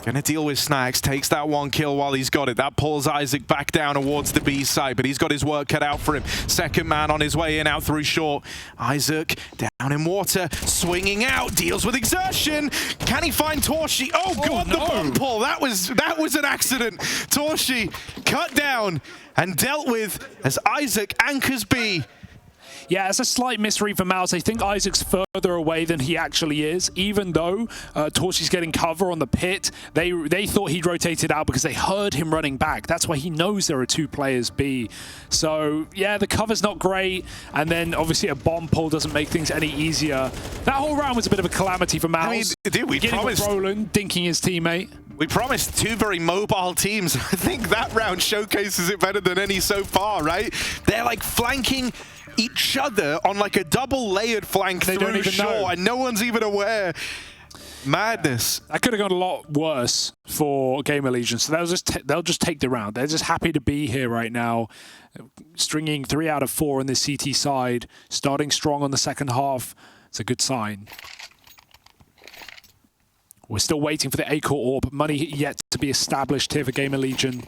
Gonna deal with Snacks, takes that 1 kill while he's got it. That pulls Isaac back down towards the B side, but he's got his work cut out for him. Second man on his way in, out through short. Isaac down in water, swinging out, deals with Exertion. Can he find Torshi? Oh God, the bomb pull. That was an accident. Torshi cut down and dealt with as Isaac anchors B. Yeah, it's a slight misread for MOUZ. I think Isaac's further away than he actually is, even though Torshi's getting cover on the pit. They thought he'd rotated out because they heard him running back. That's why he knows there are 2 players B. So, yeah, the cover's not great, and then obviously a bomb pull doesn't make things any easier. That whole round was a bit of a calamity for MOUZ. I mean, dude, we promised... Brolin dinking his teammate. We promised 2 very mobile teams. I think that round showcases it better than any so far, right? They're like flanking each other on like a double layered flank through shore, and no one's even aware. Madness. That could have gone a lot worse for GamerLegion. So they'll just take the round. They're just happy to be here right now, stringing 3 out of 4 on this CT side, starting strong on the second half. It's a good sign. We're still waiting for the A-Core orb. Money yet to be established here for GamerLegion.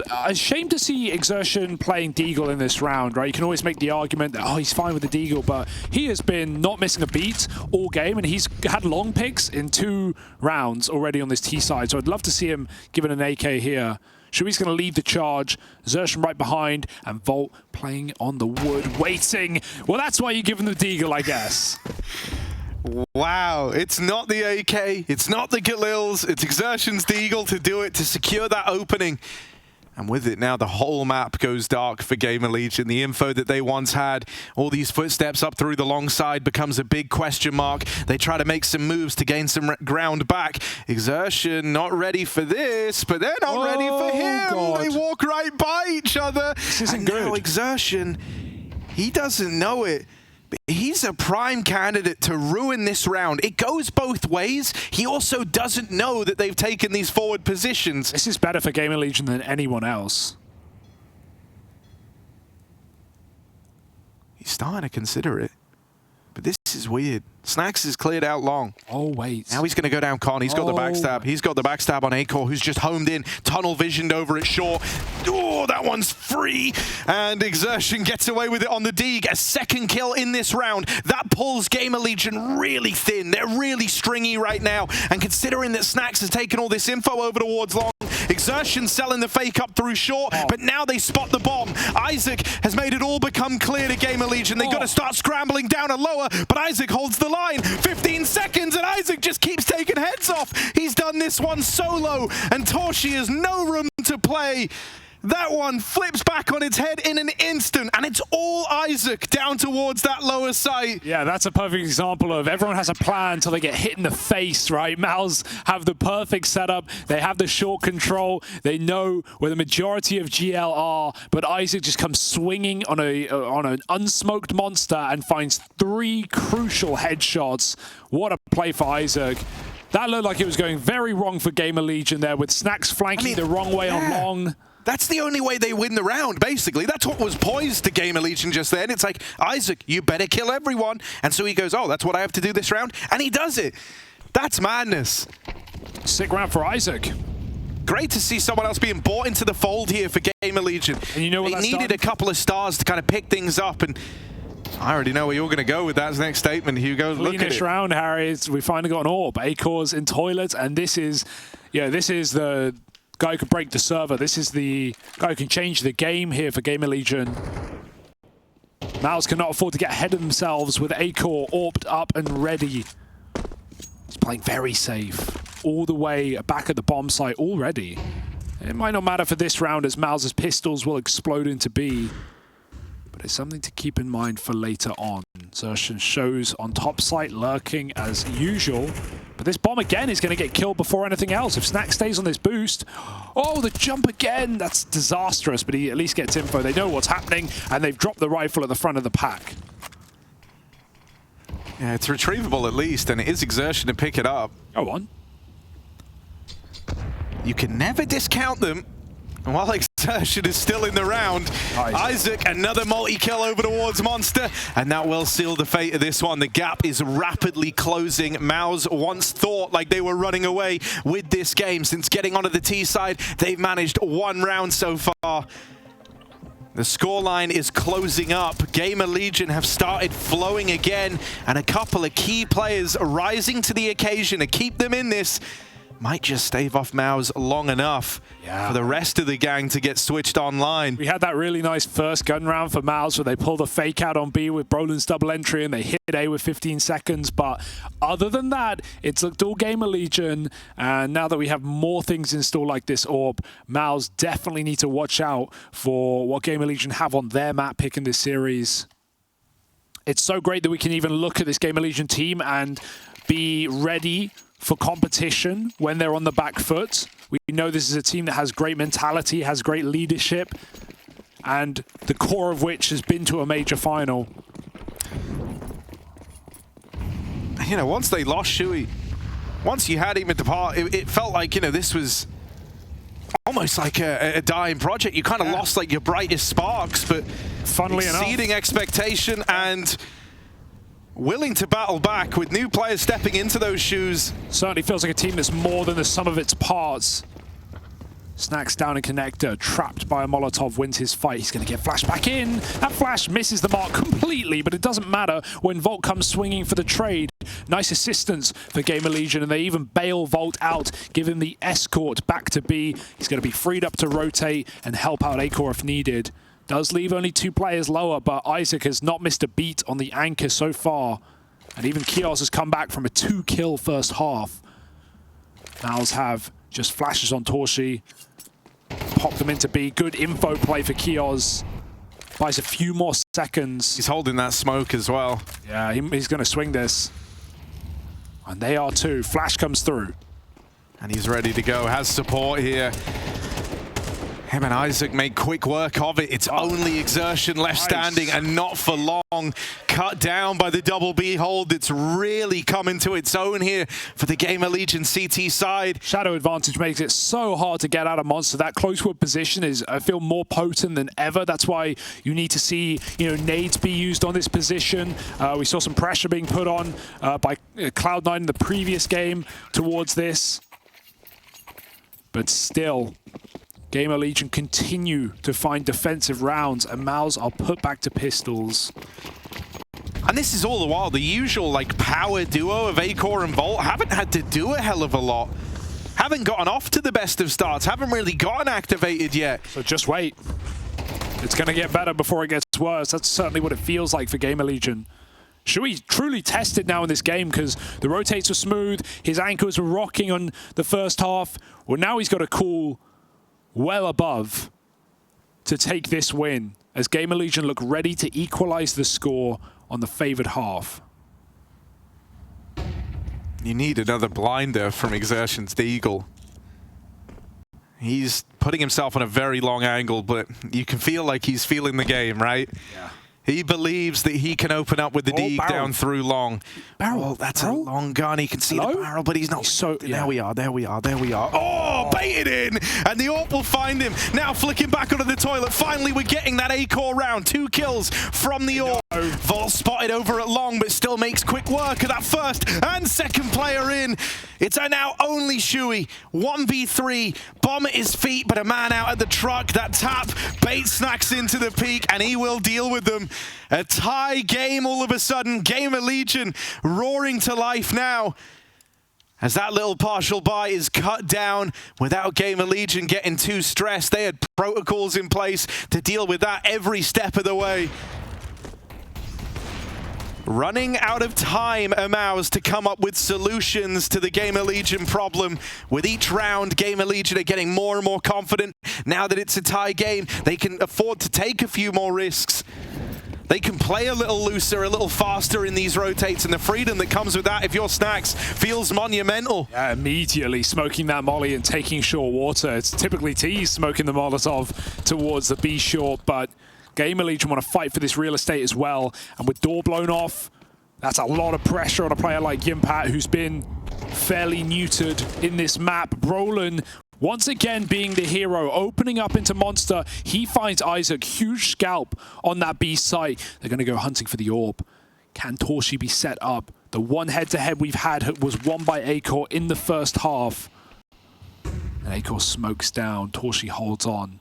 A shame to see Exertion playing Deagle in this round, right? You can always make the argument that, oh, he's fine with the Deagle, but he has been not missing a beat all game, and he's had long picks in 2 rounds already on this T side. So I'd love to see him given an AK here. Shui's going to lead the charge. Exertion right behind, and Volt playing on the wood, waiting. Well, that's why you give him the Deagle, I guess. Wow, it's not the AK, it's not the Galils, it's Exertion's Deagle to do it, to secure that opening. And with it now, the whole map goes dark for GamerLegion. The info that they once had, all these footsteps up through the long side, becomes a big question mark. They try to make some moves to gain some ground back. Exertion not ready for this, but they're not ready for him. God. They walk right by each other. This isn't and good. Now Exertion, he doesn't know it. He's a prime candidate to ruin this round. It goes both ways. He also doesn't know that they've taken these forward positions. This is better for GamerLegion than anyone else. He's starting to consider it. But this is weird. Snacks is cleared out long. Oh, wait. Now he's going to go down Con. He's got the backstab. He's got the backstab on A-Core, who's just homed in. Tunnel visioned over it short. Oh, that one's free. And Exertion gets away with it on the Deeg. A second kill in this round. That pulls GamerLegion really thin. They're really stringy right now. And considering that Snacks has taken all this info over towards long, Exertion selling the fake up through short, but now they spot the bomb. Isaac has made it all become clear to GamerLegion. They've got to start scrambling down and lower, but Isaac holds the line. 15 seconds, and Isaac just keeps taking heads off. He's done this one solo, and Torshi has no room to play. That one flips back on its head in an instant, and it's all Isaac down towards that lower site. Yeah, that's a perfect example of everyone has a plan until they get hit in the face, right? MOUZ have the perfect setup. They have the short control. They know where the majority of GL are, but Isaac just comes swinging on an unsmoked monster and finds 3 crucial headshots. What a play for Isaac. That looked like it was going very wrong for GamerLegion there, with Snacks flanking the wrong way on long. That's the only way they win the round, basically. That's what was poised to GamerLegion just then. It's like, Isaac, you better kill everyone. And so he goes, oh, that's what I have to do this round? And he does it. That's madness. Sick round for Isaac. Great to see someone else being brought into the fold here for GamerLegion. And you know what they needed a couple of stars to kind of pick things up, and I already know where you're going to go with that next statement, Hugo. Look at it. Round, Harry. We finally got an orb. A-Core's in toilet, and this is the guy who can break the server. This is the guy who can change the game here for GamerLegion. MOUZ cannot afford to get ahead of themselves with A-Core orbed up and ready. He's playing very safe. All the way back at the bomb site already. It might not matter for this round as MOUZ's pistols will explode into B. But it's something to keep in mind for later on. Exertion shows on top site lurking as usual. But this bomb again is going to get killed before anything else. If Snack stays on this boost, oh, the jump again. That's disastrous, but he at least gets info. They know what's happening, and they've dropped the rifle at the front of the pack. Yeah, it's retrievable at least, and it is Exertion to pick it up. Go on. You can never discount them. And while Exertion is still in the round, Isaac, another multi-kill over towards Monster, and that will seal the fate of this one. The gap is rapidly closing. MOUZ once thought like they were running away with this game. Since getting onto the T side, they've managed 1 round so far. The scoreline is closing up. GamerLegion have started flowing again, and a couple of key players rising to the occasion to keep them in this. Might just stave off MOUZ long enough for the rest of the gang to get switched online. We had that really nice first gun round for MOUZ where they pulled a fake out on B with Brolin's double entry and they hit A with 15 seconds. But other than that, it's looked all GamerLegion. And now that we have more things in store like this orb, MOUZ definitely need to watch out for what GamerLegion have on their map pick in this series. It's so great that we can even look at this GamerLegion team and be ready for competition when they're on the back foot. We know this is a team that has great mentality, has great leadership, and the core of which has been to a major final. You know, once they lost Shui, once you had him at the part, it felt like, you know, this was almost like a dying project. You kind of lost like your brightest sparks, but funnily enough, exceeding expectation and willing to battle back with new players stepping into those shoes. Certainly feels like a team that's more than the sum of its parts. Snacks down in connector, trapped by a Molotov, wins his fight. He's going to get flashed back in. That flash misses the mark completely, but it doesn't matter when Volt comes swinging for the trade. Nice assistance for GamerLegion, and they even bail Volt out, give him the escort back to B. He's going to be freed up to rotate and help out Acor if needed. Does leave only 2 players lower, but Isaac has not missed a beat on the anchor so far. And even Kios has come back from a 2-kill first half. MOUZ have just flashes on Torshi. Pop them into B. Good info play for Kios. Buys a few more seconds. He's holding that smoke as well. Yeah, he's going to swing this. And they are too. Flash comes through. And he's ready to go. Has support here. Him and Isaac make quick work of it. It's only exertion left standing, and not for long. Cut down by the double B hold. It's really coming to its own here for the GamerLegion CT side. Shadow advantage makes it so hard to get out of Monster. That close wood position is, I feel, more potent than ever. That's why you need to see, you know, nades be used on this position. We saw some pressure being put on by Cloud9 in the previous game towards this. But still, GamerLegion continue to find defensive rounds, and MOUZ are put back to pistols. And this is all the while the usual like power duo of Acor and Volt haven't had to do a hell of a lot. Haven't gotten off to the best of starts, haven't really gotten activated yet. So just wait. It's going to get better before it gets worse. That's certainly what it feels like for GamerLegion. Shui truly tested now in this game because the rotates were smooth, his ankles were rocking on the first half. Well, now he's got to cool well above to take this win, as GamerLegion look ready to equalize the score on the favored half. You need another blinder from Exertion's the Eagle. He's putting himself on a very long angle, but you can feel like he's feeling the game, right? Yeah. He believes that he can open up with the Deeg down through long. Barrel. That's a long gun. He can see the barrel, but he's not. So There we are. There we are. There we are. Oh, baited in, and the AWP will find him. Now flicking back onto the toilet. Finally, we're getting that Acor round. 2 kills from the AWP. Volt spotted over at long, but still makes quick work of that first and second player in. It's now only Shui. 1v3. Bomb at his feet, but a man out at the truck. That tap bait Snacks into the peak, and he will deal with them. A tie game all of a sudden. GamerLegion roaring to life now, as that little partial buy is cut down without GamerLegion getting too stressed. They had protocols in place to deal with that every step of the way. Running out of time, MOUZ, to come up with solutions to the GamerLegion problem. With each round, GamerLegion are getting more and more confident. Now that it's a tie game, they can afford to take a few more risks. They can play a little looser, a little faster in these rotates, and the freedom that comes with that, if you're Snacks, feels monumental. Yeah, immediately smoking that molly and taking short water. It's typically T's smoking the Molotov towards the B short, but GamerLegion want to fight for this real estate as well. And with door blown off, that's a lot of pressure on a player like Yimpat, who's been fairly neutered in this map. Brolin, once again being the hero, opening up into Monster. He finds Isaac, huge scalp on that B site. They're going to go hunting for the AWP. Can Torshi be set up? The one head-to-head we've had was won by Acor in the first half. And Acor smokes down. Torshi holds on.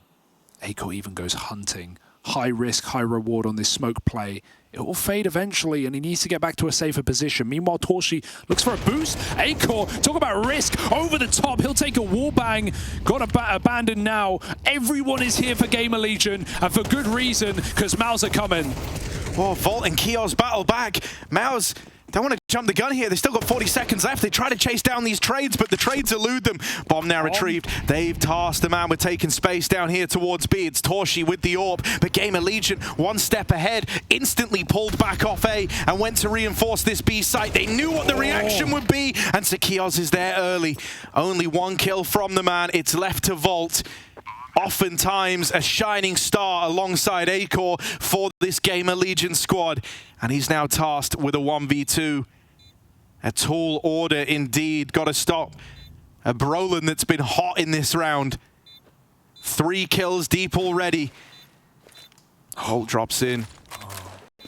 Acor even goes hunting. High risk, high reward on this smoke play. It will fade eventually, and he needs to get back to a safer position. Meanwhile, Torshi looks for a boost. Acor, talk about risk, over the top. He'll take a wallbang. Got abandoned now. Everyone is here for GamerLegion, and for good reason, because MOUZ are coming. Oh, Volt and Kios battle back. MOUZ don't want to jump the gun here. They've still got 40 seconds left. They try to chase down these trades, but the trades elude them. Bomb now retrieved. They've tasked the man with taking space down here towards B. It's Torshi with the AWP, but GamerLegion one step ahead, instantly pulled back off A and went to reinforce this B site. They knew what the reaction would be, and Kios is there early. Only 1 kill from the man. It's left to Volt. Oftentimes a shining star alongside Acor for this GamerLegion squad. And he's now tasked with a 1v2. A tall order indeed. Got to stop a Brolin that's been hot in this round. 3 kills deep already. Holt drops in.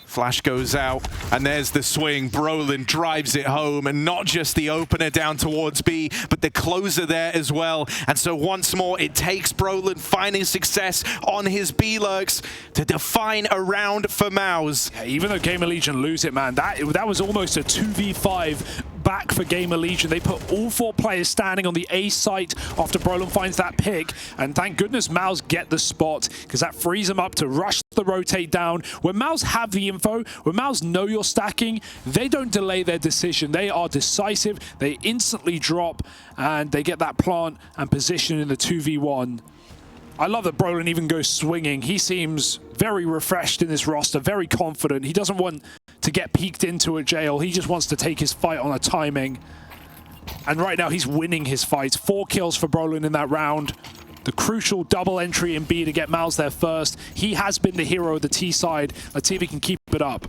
Flash goes out, and there's the swing. Brolin drives it home, and not just the opener down towards B, but the closer there as well. And so once more, it takes Brolin finding success on his B-lurks to define a round for MOUZ. Yeah, even though GamerLegion lose it, man, that was almost a 2v5 back for GamerLegion. They put all 4 players standing on the A site after Brolin finds that pick, and thank goodness MOUZ get the spot, because that frees them up to rush the rotate down. When MOUZ have the info, when MOUZ know you're stacking, they don't delay their decision. They are decisive. They instantly drop, and they get that plant and position in the 2v1. I love that Brolin even goes swinging. He seems very refreshed in this roster, very confident. He doesn't want to get peeked into a jail. He just wants to take his fight on a timing. And right now, he's winning his fights. 4 kills for Brolin in that round. The crucial double entry in B to get MOUZ there first. He has been the hero of the T side. Let's see if he can keep it up.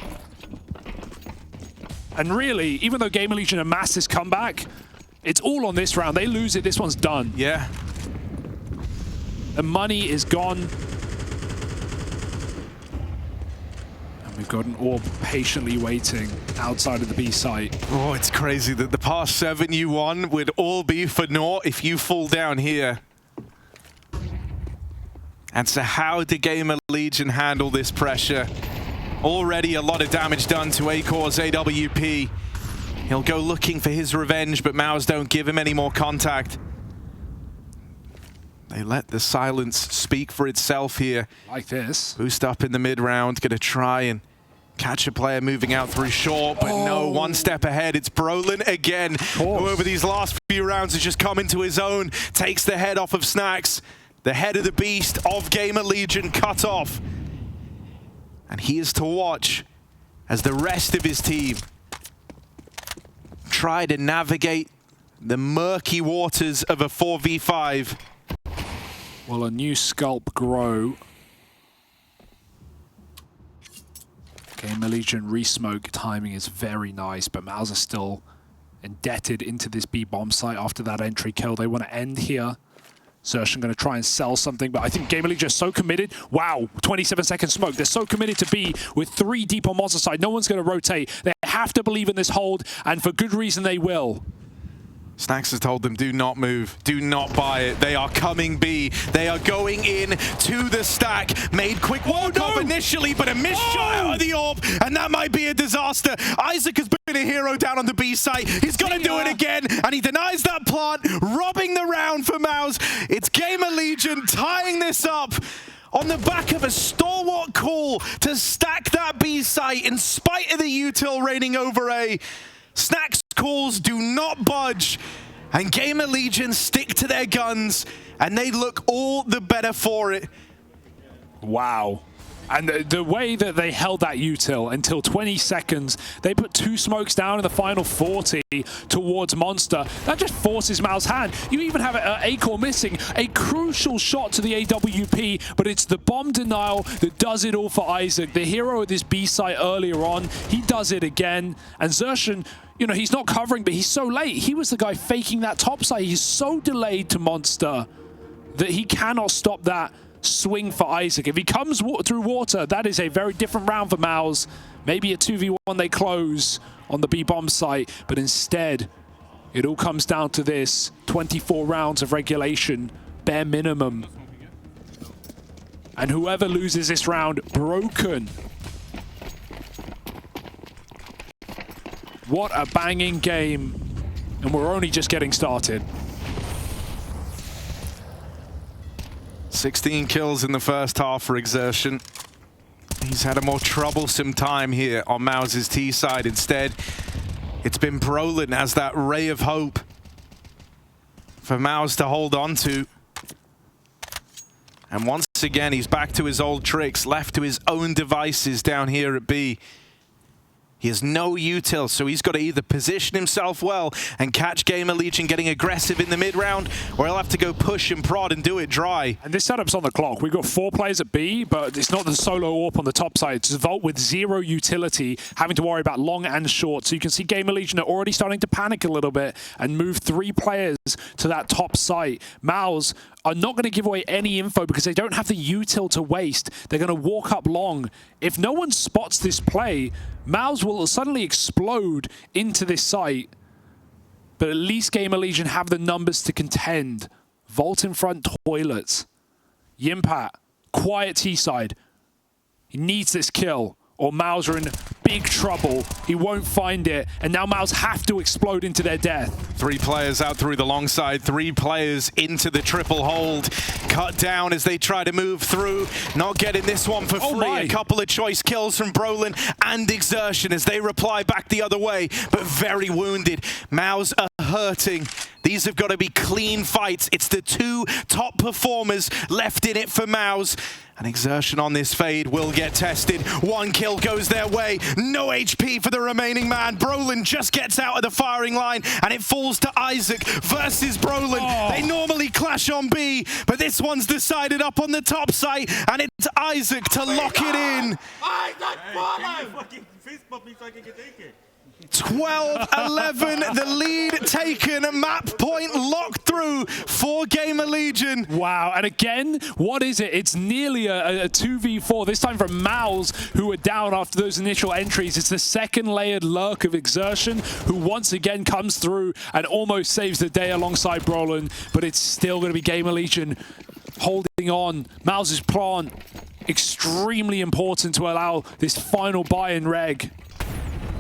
And really, even though GamerLegion amassed this comeback, it's all on this round. They lose it, this one's done. Yeah. The money is gone. And we've got an orb patiently waiting outside of the B site. Oh, it's crazy that the past 7 you won would all be for naught if you fall down here. And so how did GamerLegion handle this pressure? Already a lot of damage done to Acor's AWP. He'll go looking for his revenge, but MOUZ don't give him any more contact. They let the silence speak for itself here. Like this. Boost up in the mid-round, gonna try and catch a player moving out through short, but no, 1 step ahead. It's Brolin again, who over these last few rounds has just come into his own, takes the head off of Snax. The head of the beast of GamerLegion cut off. And he is to watch as the rest of his team try to navigate the murky waters of a 4v5. Will a new sculpt grow? GamerLegion re-smoke timing is very nice, but MOUZ are still indebted into this B bomb site after that entry kill. They want to end here. Xerxon going to try and sell something, but I think GamerLegion is so committed. Wow, 27-second smoke. They're so committed to B with 3 deep on monster side. No one's going to rotate. They have to believe in this hold, and for good reason they will. Snax has told them, do not move, do not buy it. They are coming B. They are going in to the stack. Made quick walk off initially, but a missed shot out of the orb, and that might be a disaster. Isaac has been a hero down on the B site. He's going to do it again, and he denies that plant, robbing the round for MOUZ. It's GamerLegion tying this up on the back of a stalwart call to stack that B site in spite of the util reigning over A. Snax calls do not budge, and GamerLegion stick to their guns, and they look all the better for it. Wow. And the way that they held that util until 20 seconds, they put 2 smokes down in the final 40 towards Monster. That just forces MOUZ's hand. You even have Acor missing a crucial shot to the AWP, but it's the bomb denial that does it all for Isaac. The hero of this B site earlier on, he does it again. And Xerxon, you know, he's not covering, but he's so late. He was the guy faking that top side. He's so delayed to Monster that he cannot stop that swing for Isaac. If he comes through water, that is a very different round for MOUZ. Maybe a 2v1 they close on the B-bomb site, but instead, it all comes down to this. 24 rounds of regulation, bare minimum. And whoever loses this round, broken. What a banging game. And we're only just getting started. 16 kills in the first half for Xerxon. He's had a more troublesome time here on MOUZ's T side. Instead, it's been Brolin as that ray of hope for MOUZ to hold on to. And once again, he's back to his old tricks, left to his own devices down here at B. He has no util, so he's got to either position himself well and catch GamerLegion getting aggressive in the mid-round, or he'll have to go push and prod and do it dry. And this setup's on the clock. We've got 4 players at B, but it's not the solo AWP on the top side. It's Volt with 0 utility, having to worry about long and short. So you can see GamerLegion are already starting to panic a little bit and move 3 players to that top site. MOUZ are not going to give away any info because they don't have the util to waste. They're going to walk up long. If no one spots this play, MOUZ will suddenly explode into this site. But at least GamerLegion have the numbers to contend. Volt in front, toilets. Yimpat, quiet T-side. He needs this kill, or MOUZ are in big trouble. He won't find it, and now MOUZ have to explode into their death. 3 players out through the long side, 3 players into the triple hold. Cut down as they try to move through. Not getting this one for free. A couple of choice kills from Brolin and Exertion as they reply back the other way, but very wounded. MOUZ are hurting. These have got to be clean fights. It's the 2 top performers left in it for MOUZ. And Exertion on this fade will get tested. 1 kill goes their way. No HP for the remaining man. Brolin just gets out of the firing line, and it falls to Isaac versus Brolin. Oh. They normally clash on B, but this one's decided up on the top site, and it's Isaac to lock it in. 12-11, the lead taken, map point locked through for GamerLegion. Wow, and again, what is it? It's nearly a 2v4, this time from MOUZ, who were down after those initial entries. It's the second layered lurk of Exertion, who once again comes through and almost saves the day alongside Brolin, but it's still going to be GamerLegion holding on. MOUZ's plant, extremely important to allow this final buy in reg.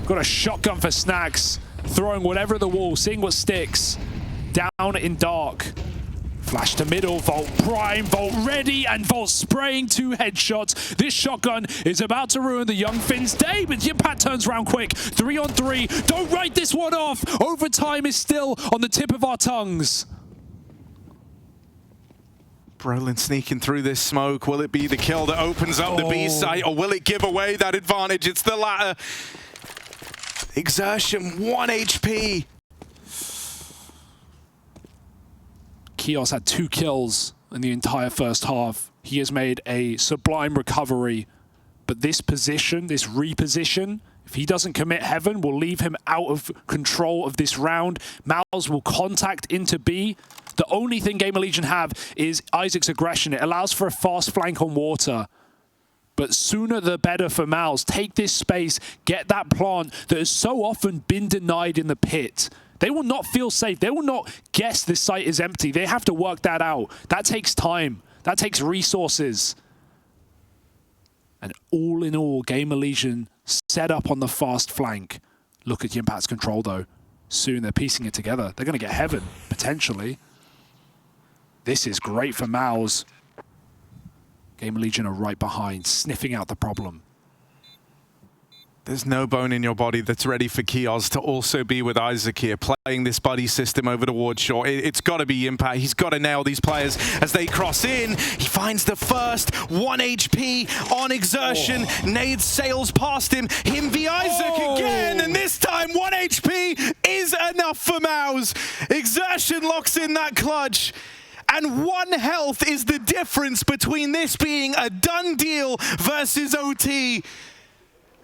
Got a shotgun for Snacks, throwing whatever at the wall, seeing what sticks. Down in dark. Flash to middle, Volt prime, Volt ready, and Volt spraying 2 headshots. This shotgun is about to ruin the young Finn's day, but Yimpat turns around quick. 3 on 3, don't write this one off. Overtime is still on the tip of our tongues. Brolin sneaking through this smoke. Will it be the kill that opens up the B site, or will it give away that advantage? It's the latter. Exertion, 1 HP. Kios had 2 kills in the entire first half. He has made a sublime recovery. But this position, this reposition, if he doesn't commit heaven, will leave him out of control of this round. MOUZ will contact into B. The only thing GamerLegion have is Isaac's aggression. It allows for a fast flank on water. But sooner the better for MOUZ. Take this space, get that plant that has so often been denied in the pit. They will not feel safe. They will not guess this site is empty. They have to work that out. That takes time. That takes resources. And all in all, GamerLegion set up on the fast flank. Look at Yimpat's control though. Soon they're piecing it together. They're going to get heaven, potentially. This is great for MOUZ. GamerLegion are right behind, sniffing out the problem. There's no bone in your body that's ready for Kios to also be with Isaac here, playing this buddy system over towards short. It's got to be Impact. He's got to nail these players as they cross in. He finds the first 1 HP on Exertion. Nade sails past him. Him v Isaac again, and this time 1 HP is enough for MOUZ. Exertion locks in that clutch. And 1 health is the difference between this being a done deal versus OT.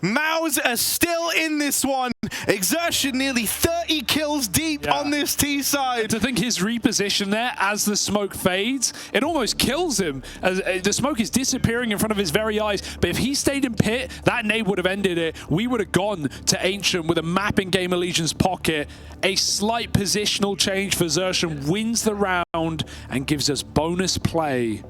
MOUZ are still in this one. Exertion nearly 30 kills deep on this T side. To think his reposition there as the smoke fades, it almost kills him. As the smoke is disappearing in front of his very eyes. But if he stayed in pit, that nade would have ended it. We would have gone to Ancient with a map in GamerLegion's pocket. A slight positional change for Exertion wins the round and gives us bonus play.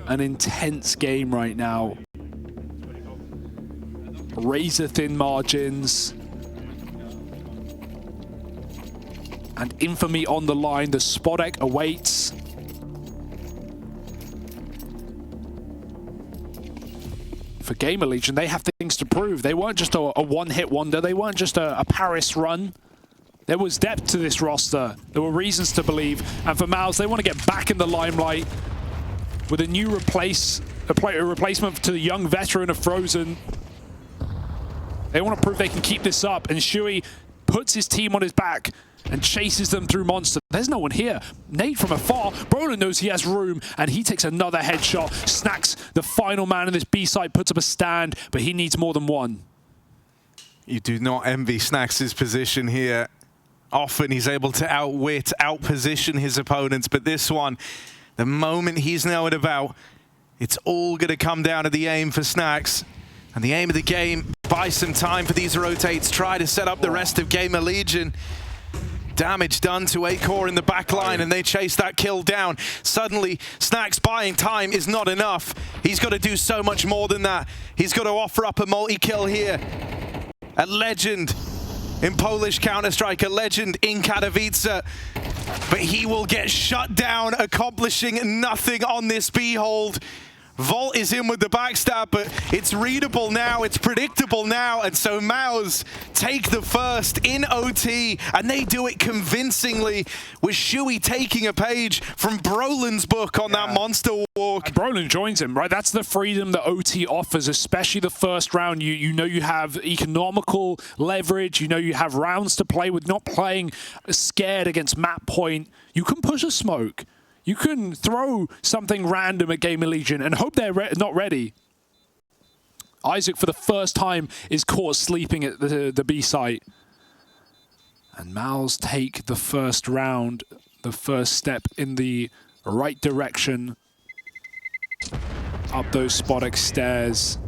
An intense game right now. Razor thin margins. And infamy on the line. The Spodek awaits. For GamerLegion, they have things to prove. They weren't just a one-hit wonder. They weren't just a Paris run. There was depth to this roster. There were reasons to believe. And for MOUZ, they want to get back in the limelight with a new replacement to the young veteran of Frozen. They want to prove they can keep this up. And Shui puts his team on his back and chases them through Monster. There's no one here. Nate from afar. Brolin knows he has room, and he takes another headshot. Snacks, the final man in this B site, puts up a stand, but he needs more than one. You do not envy Snacks' position here. Often he's able to outwit, outposition his opponents, but this one, the moment he's knowing about, it's all going to come down to the aim for Snacks. And the aim of the game, buy some time for these rotates, try to set up the rest of GamerLegion. Damage done to A-Core in the back line, and they chase that kill down. Suddenly, Snacks buying time is not enough. He's got to do so much more than that. He's got to offer up a multi-kill here. A legend in Polish Counter-Strike, a legend in Katowice. But he will get shut down, accomplishing nothing on this B-hold. Volt is in with the backstab, but it's readable now, it's predictable now, and so MOUZ take the first in OT, and they do it convincingly, with Shui taking a page from Brolin's book on that monster walk. And Brolin joins him, right? That's the freedom that OT offers, especially the first round. You know you have economical leverage, you know you have rounds to play with, not playing scared against map point. You can push a smoke. You can throw something random at GamerLegion and hope they're not ready. Isaac, for the first time, is caught sleeping at the B site. And MOUZ take the first round, the first step in the right direction. Up those Spodek stairs.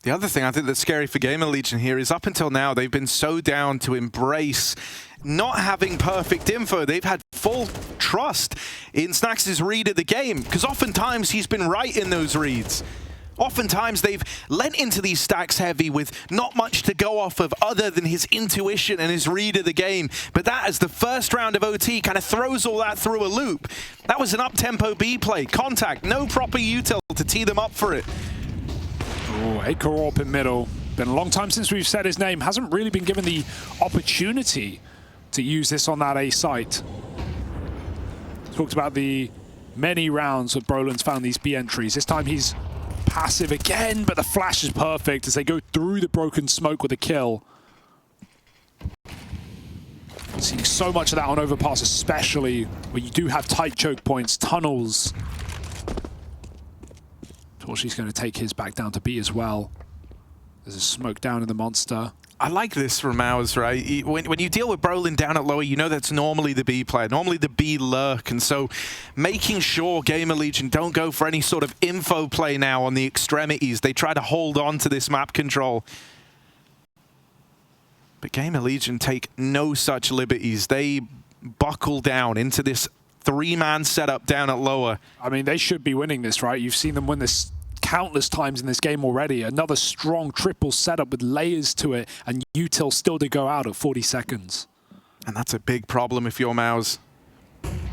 The other thing I think that's scary for GamerLegion here is up until now, they've been so down to embrace not having perfect info. They've had full trust in Snacks' read of the game, because oftentimes he's been right in those reads. Oftentimes they've lent into these stacks heavy with not much to go off of other than his intuition and his read of the game. But that, as the first round of OT, kind of throws all that through a loop. That was an up-tempo B play. Contact, no proper util to tee them up for it. Oh, A-Core up in middle. Been a long time since we've said his name. Hasn't really been given the opportunity to use this on that A site. Talked about the many rounds that Brolin's found these B entries. This time he's passive again, but the flash is perfect as they go through the broken smoke with a kill. Seeing so much of that on Overpass, especially where you do have tight choke points, tunnels. Torshi's going to take his back down to B as well. There's a smoke down in the monster. I like this from MOUZ, right? When you deal with Brolin down at lower, you know that's normally the B player, normally the B lurk, and so making sure GamerLegion don't go for any sort of info play now on the extremities. They try to hold on to this map control. But GamerLegion take no such liberties. They buckle down into this three-man setup down at lower. I mean, they should be winning this, right? You've seen them win this countless times in this game already. Another strong triple setup with layers to it, and util still to go out at 40 seconds. And that's a big problem if you're MOUZ.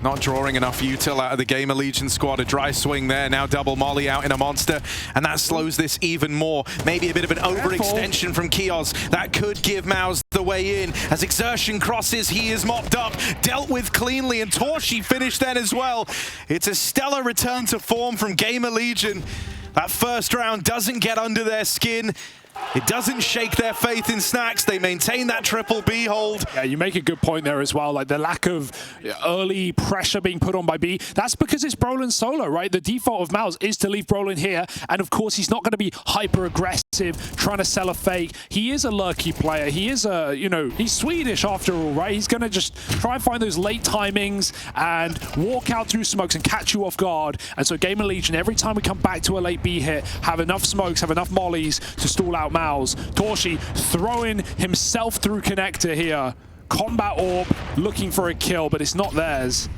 Not drawing enough util out of the GamerLegion squad. A dry swing there, now double molly out in a monster, and that slows this even more. Maybe a bit of an overextension from Kios. That could give MOUZ the way in. As Exertion crosses, he is mopped up, dealt with cleanly, and Torshi finished then as well. It's a stellar return to form from GamerLegion. That first round doesn't get under their skin. It doesn't shake their faith in Snacks. They maintain that triple B hold. Yeah, you make a good point there as well. Like the lack of early pressure being put on by B. That's because it's Brolin solo, right? The default of MOUZ is to leave Brolin here. And of course, he's not going to be hyper aggressive, trying to sell a fake. He is a lurky player. He is a, you know, he's Swedish after all, right? He's going to just try and find those late timings and walk out through smokes and catch you off guard. And so GamerLegion, every time we come back to a late B hit, have enough smokes, have enough mollies to stall out MOUZ. Torshi throwing himself through connector here. Combat orb looking for a kill, but it's not theirs.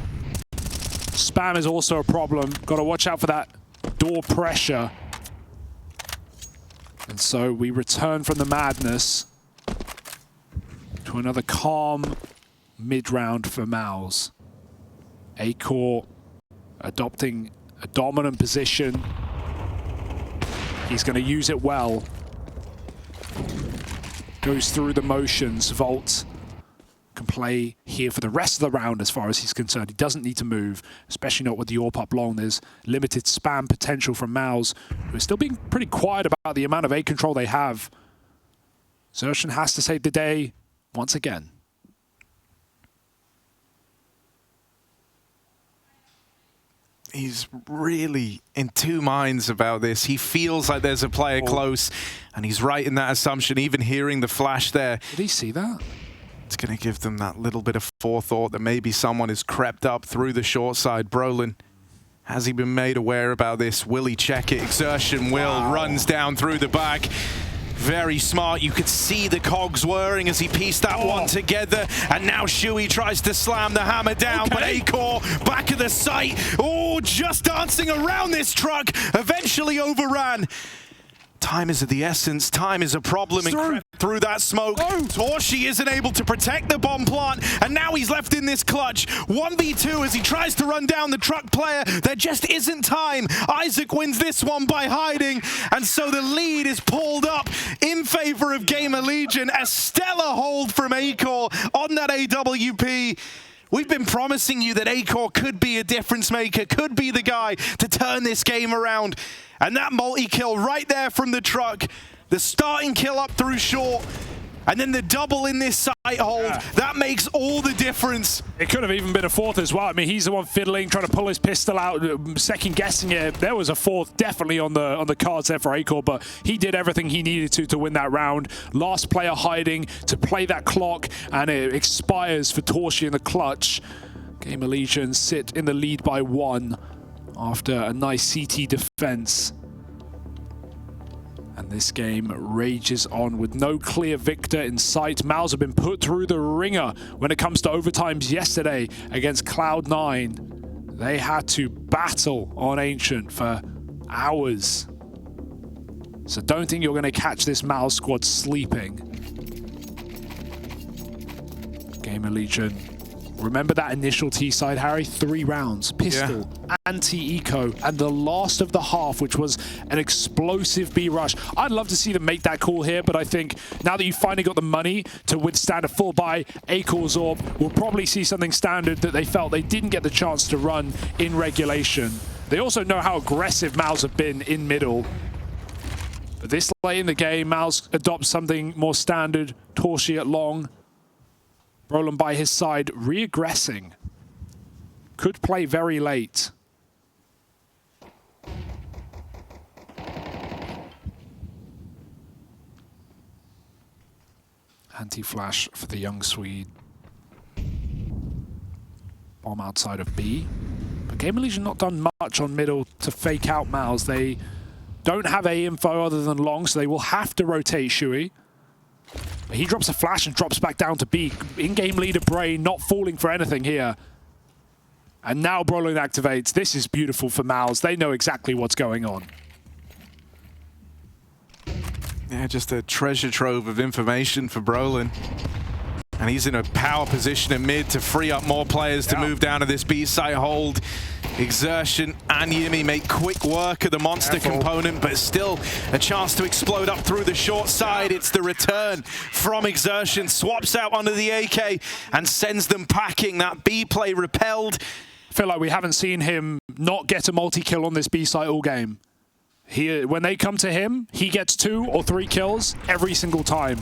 Spam is also a problem. Got to watch out for that door pressure. And so we return from the madness to another calm mid-round for MOUZ. A-Core adopting a dominant position. He's going to use it well. goes through the motions. Volt can play here for the rest of the round as far as he's concerned. He doesn't need to move, especially not with the AWP up long. There's limited spam potential from MOUZ, who is still being pretty quiet about the amount of A control they have. Xertion has to save the day once again. He's really in two minds about this. He feels like there's a player close, and he's right in that assumption, even hearing the flash there. Did he see that? It's going to give them that little bit of forethought that maybe someone has crept up through the short side. Brolin, has he been made aware about this? Will he check it? Xertion will, runs down through the back. Very smart. You could see the cogs whirring as he pieced that one together. And now Shui tries to slam the hammer down, but Acor back of the site. Oh, just dancing around this truck. Eventually overran. Time is of the essence. Time is a problem. And crept through that smoke. Torshi isn't able to protect the bomb plant, and now he's left in this clutch. 1v2 as he tries to run down the truck player. There just isn't time. Isaac wins this one by hiding, and so the lead is pulled up in favor of GamerLegion. A stellar hold from Acor on that AWP. We've been promising you that Acor could be a difference maker, could be the guy to turn this game around. And that multi-kill right there from the truck, the starting kill up through short, and then the double in this site hold, that makes all the difference. It could have even been a fourth as well. I mean, he's the one fiddling, trying to pull his pistol out, second guessing it. There was a fourth definitely on the cards there for Acor, but he did everything he needed to win that round. Last player hiding to play that clock, and it expires for Torshi in the clutch. GamerLegion sit in the lead by 1 after a nice CT defense. And this game rages on with no clear victor in sight. MOUZ have been put through the ringer when it comes to overtimes yesterday against Cloud9. They had to battle on Ancient for hours. So don't think you're going to catch this MOUZ squad sleeping. GamerLegion. Remember that initial T-side, Harry? 3 rounds, pistol, anti-eco, and the last of the half, which was an explosive B rush. I'd love to see them make that call here, but I think now that you've finally got the money to withstand a full buy, Acor's AWP, we'll probably see something standard that they felt they didn't get the chance to run in regulation. They also know how aggressive MOUZ have been in middle. But this late in the game, MOUZ adopts something more standard. Torshi at long. Brolin by his side, re-aggressing. Could play very late. Anti-flash for the young Swede. Bomb outside of B. But GamerLegion not done much on middle to fake out MOUZ. They don't have A info other than long, so they will have to rotate Shui. But he drops a flash and drops back down to B. In-game leader Brain not falling for anything here. And now Brolin activates. This is beautiful for MOUZ. They know exactly what's going on. Yeah, just a treasure trove of information for Brolin. And he's in a power position at mid to free up more players to move down to this B site hold. Xertion and Yimi make quick work of the monster component, but still a chance to explode up through the short side. It's the return from Xertion, swaps out under the AK and sends them packing. That B play repelled. I feel like we haven't seen him not get a multi-kill on this B site all game. When they come to him, he gets 2 or 3 kills every single time.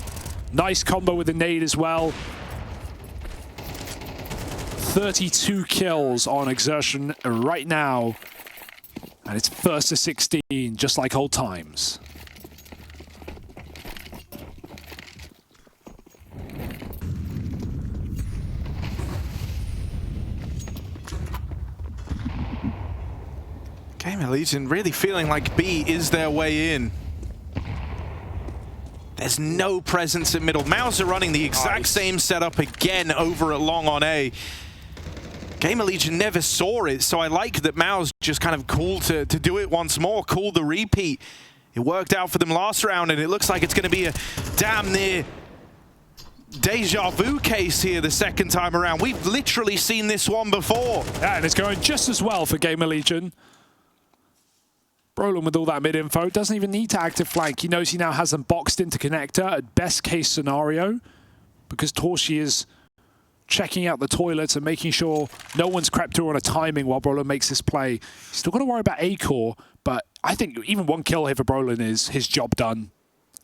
Nice combo with the nade as well. 32 kills on Xertion right now. And it's first to 16, just like old times. GamerLegion really feeling like B is their way in. There's no presence in middle. MOUZ are running the exact same setup again over at long on A. GamerLegion never saw it, so I like that MOUZ just kind of called to do it once more, called the repeat. It worked out for them last round, and it looks like it's going to be a damn near deja vu case here the second time around. We've literally seen this one before. Yeah, and it's going just as well for GamerLegion. Brolin with all that mid-info doesn't even need to active flank. He knows he now has them boxed into connector at best case scenario because Torshi is checking out the toilets and making sure no one's crept through on a timing while Brolin makes this play. He's still got to worry about A-Core, but I think even one kill here for Brolin is his job done,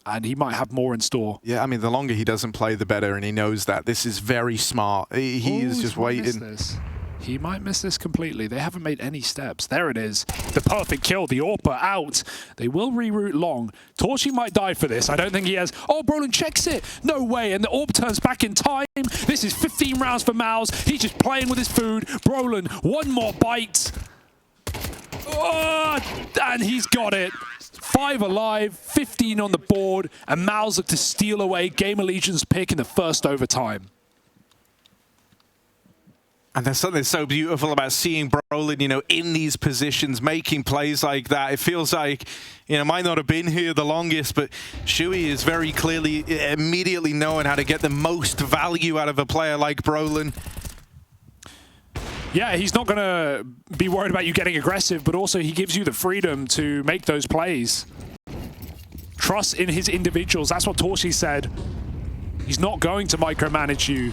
and he might have more in store. Yeah, I mean, the longer he doesn't play, the better, and he knows that. This is very smart. He is just waiting. He might miss this completely. They haven't made any steps. There it is. The perfect kill. The AWPer out. They will reroute long. Torshi might die for this. I don't think he has. Oh, Brolin checks it. No way. And the AWP turns back in time. This is 15 rounds for MOUZ. He's just playing with his food. Brolin, one more bite. Oh, and he's got it. 5 alive, 15 on the board, and MOUZ look to steal away GamerLegion's pick in the first overtime. And there's something so beautiful about seeing Brolin, you know, in these positions, making plays like that. It feels like, you know, might not have been here the longest, but Shui is very clearly immediately knowing how to get the most value out of a player like Brolin. Yeah, he's not going to be worried about you getting aggressive, but also he gives you the freedom to make those plays. Trust in his individuals. That's what Torshi said. He's not going to micromanage you.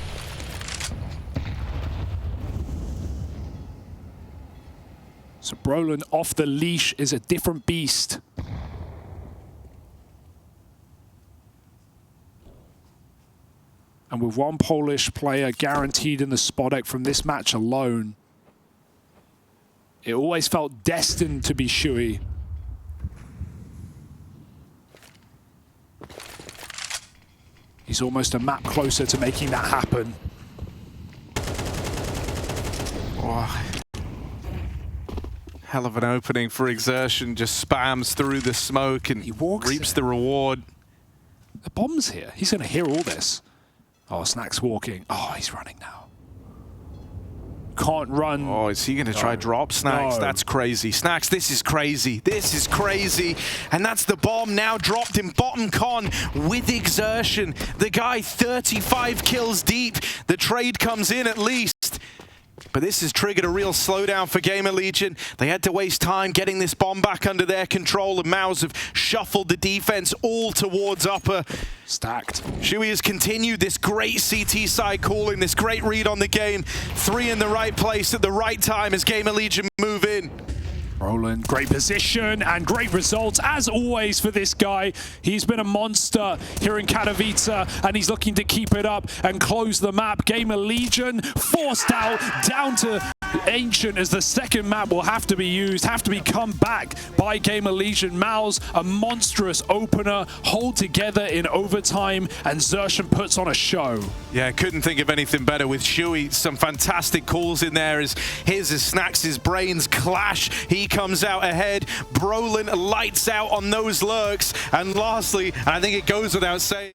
So Brolin off the leash is a different beast. And with one Polish player guaranteed in the spot egg from this match alone, it always felt destined to be Shui. He's almost a map closer to making that happen. Oh. Hell of an opening for Exertion, just spams through the smoke and he reaps the reward. The bomb's here. He's going to hear all this. Oh, Snack's walking. Oh, he's running now. Can't run. Oh, is he going to try drop Snacks? No. That's crazy. Snacks, this is crazy. This is crazy. And that's the bomb now dropped in bottom con with Exertion. The guy 35 kills deep. The trade comes in at least. But this has triggered a real slowdown for GamerLegion. They had to waste time getting this bomb back under their control, and MOUZ have shuffled the defense all towards upper. Stacked. Shui has continued this great CT side calling, this great read on the game. 3 in the right place at the right time as GamerLegion move in. Brolin, great position and great results, as always, for this guy. He's been a monster here in Katowice, and he's looking to keep it up and close the map. GamerLegion forced out down to Ancient as the second map will have to be used, have to be come back by GamerLegion. MOUZ, a monstrous opener, hold together in overtime, and Xertion puts on a show. Yeah, couldn't think of anything better with Shui. Some fantastic calls in there as his Snacks' brains clash. He comes out ahead. Brolin lights out on those lurks. And lastly, and I think it goes without saying,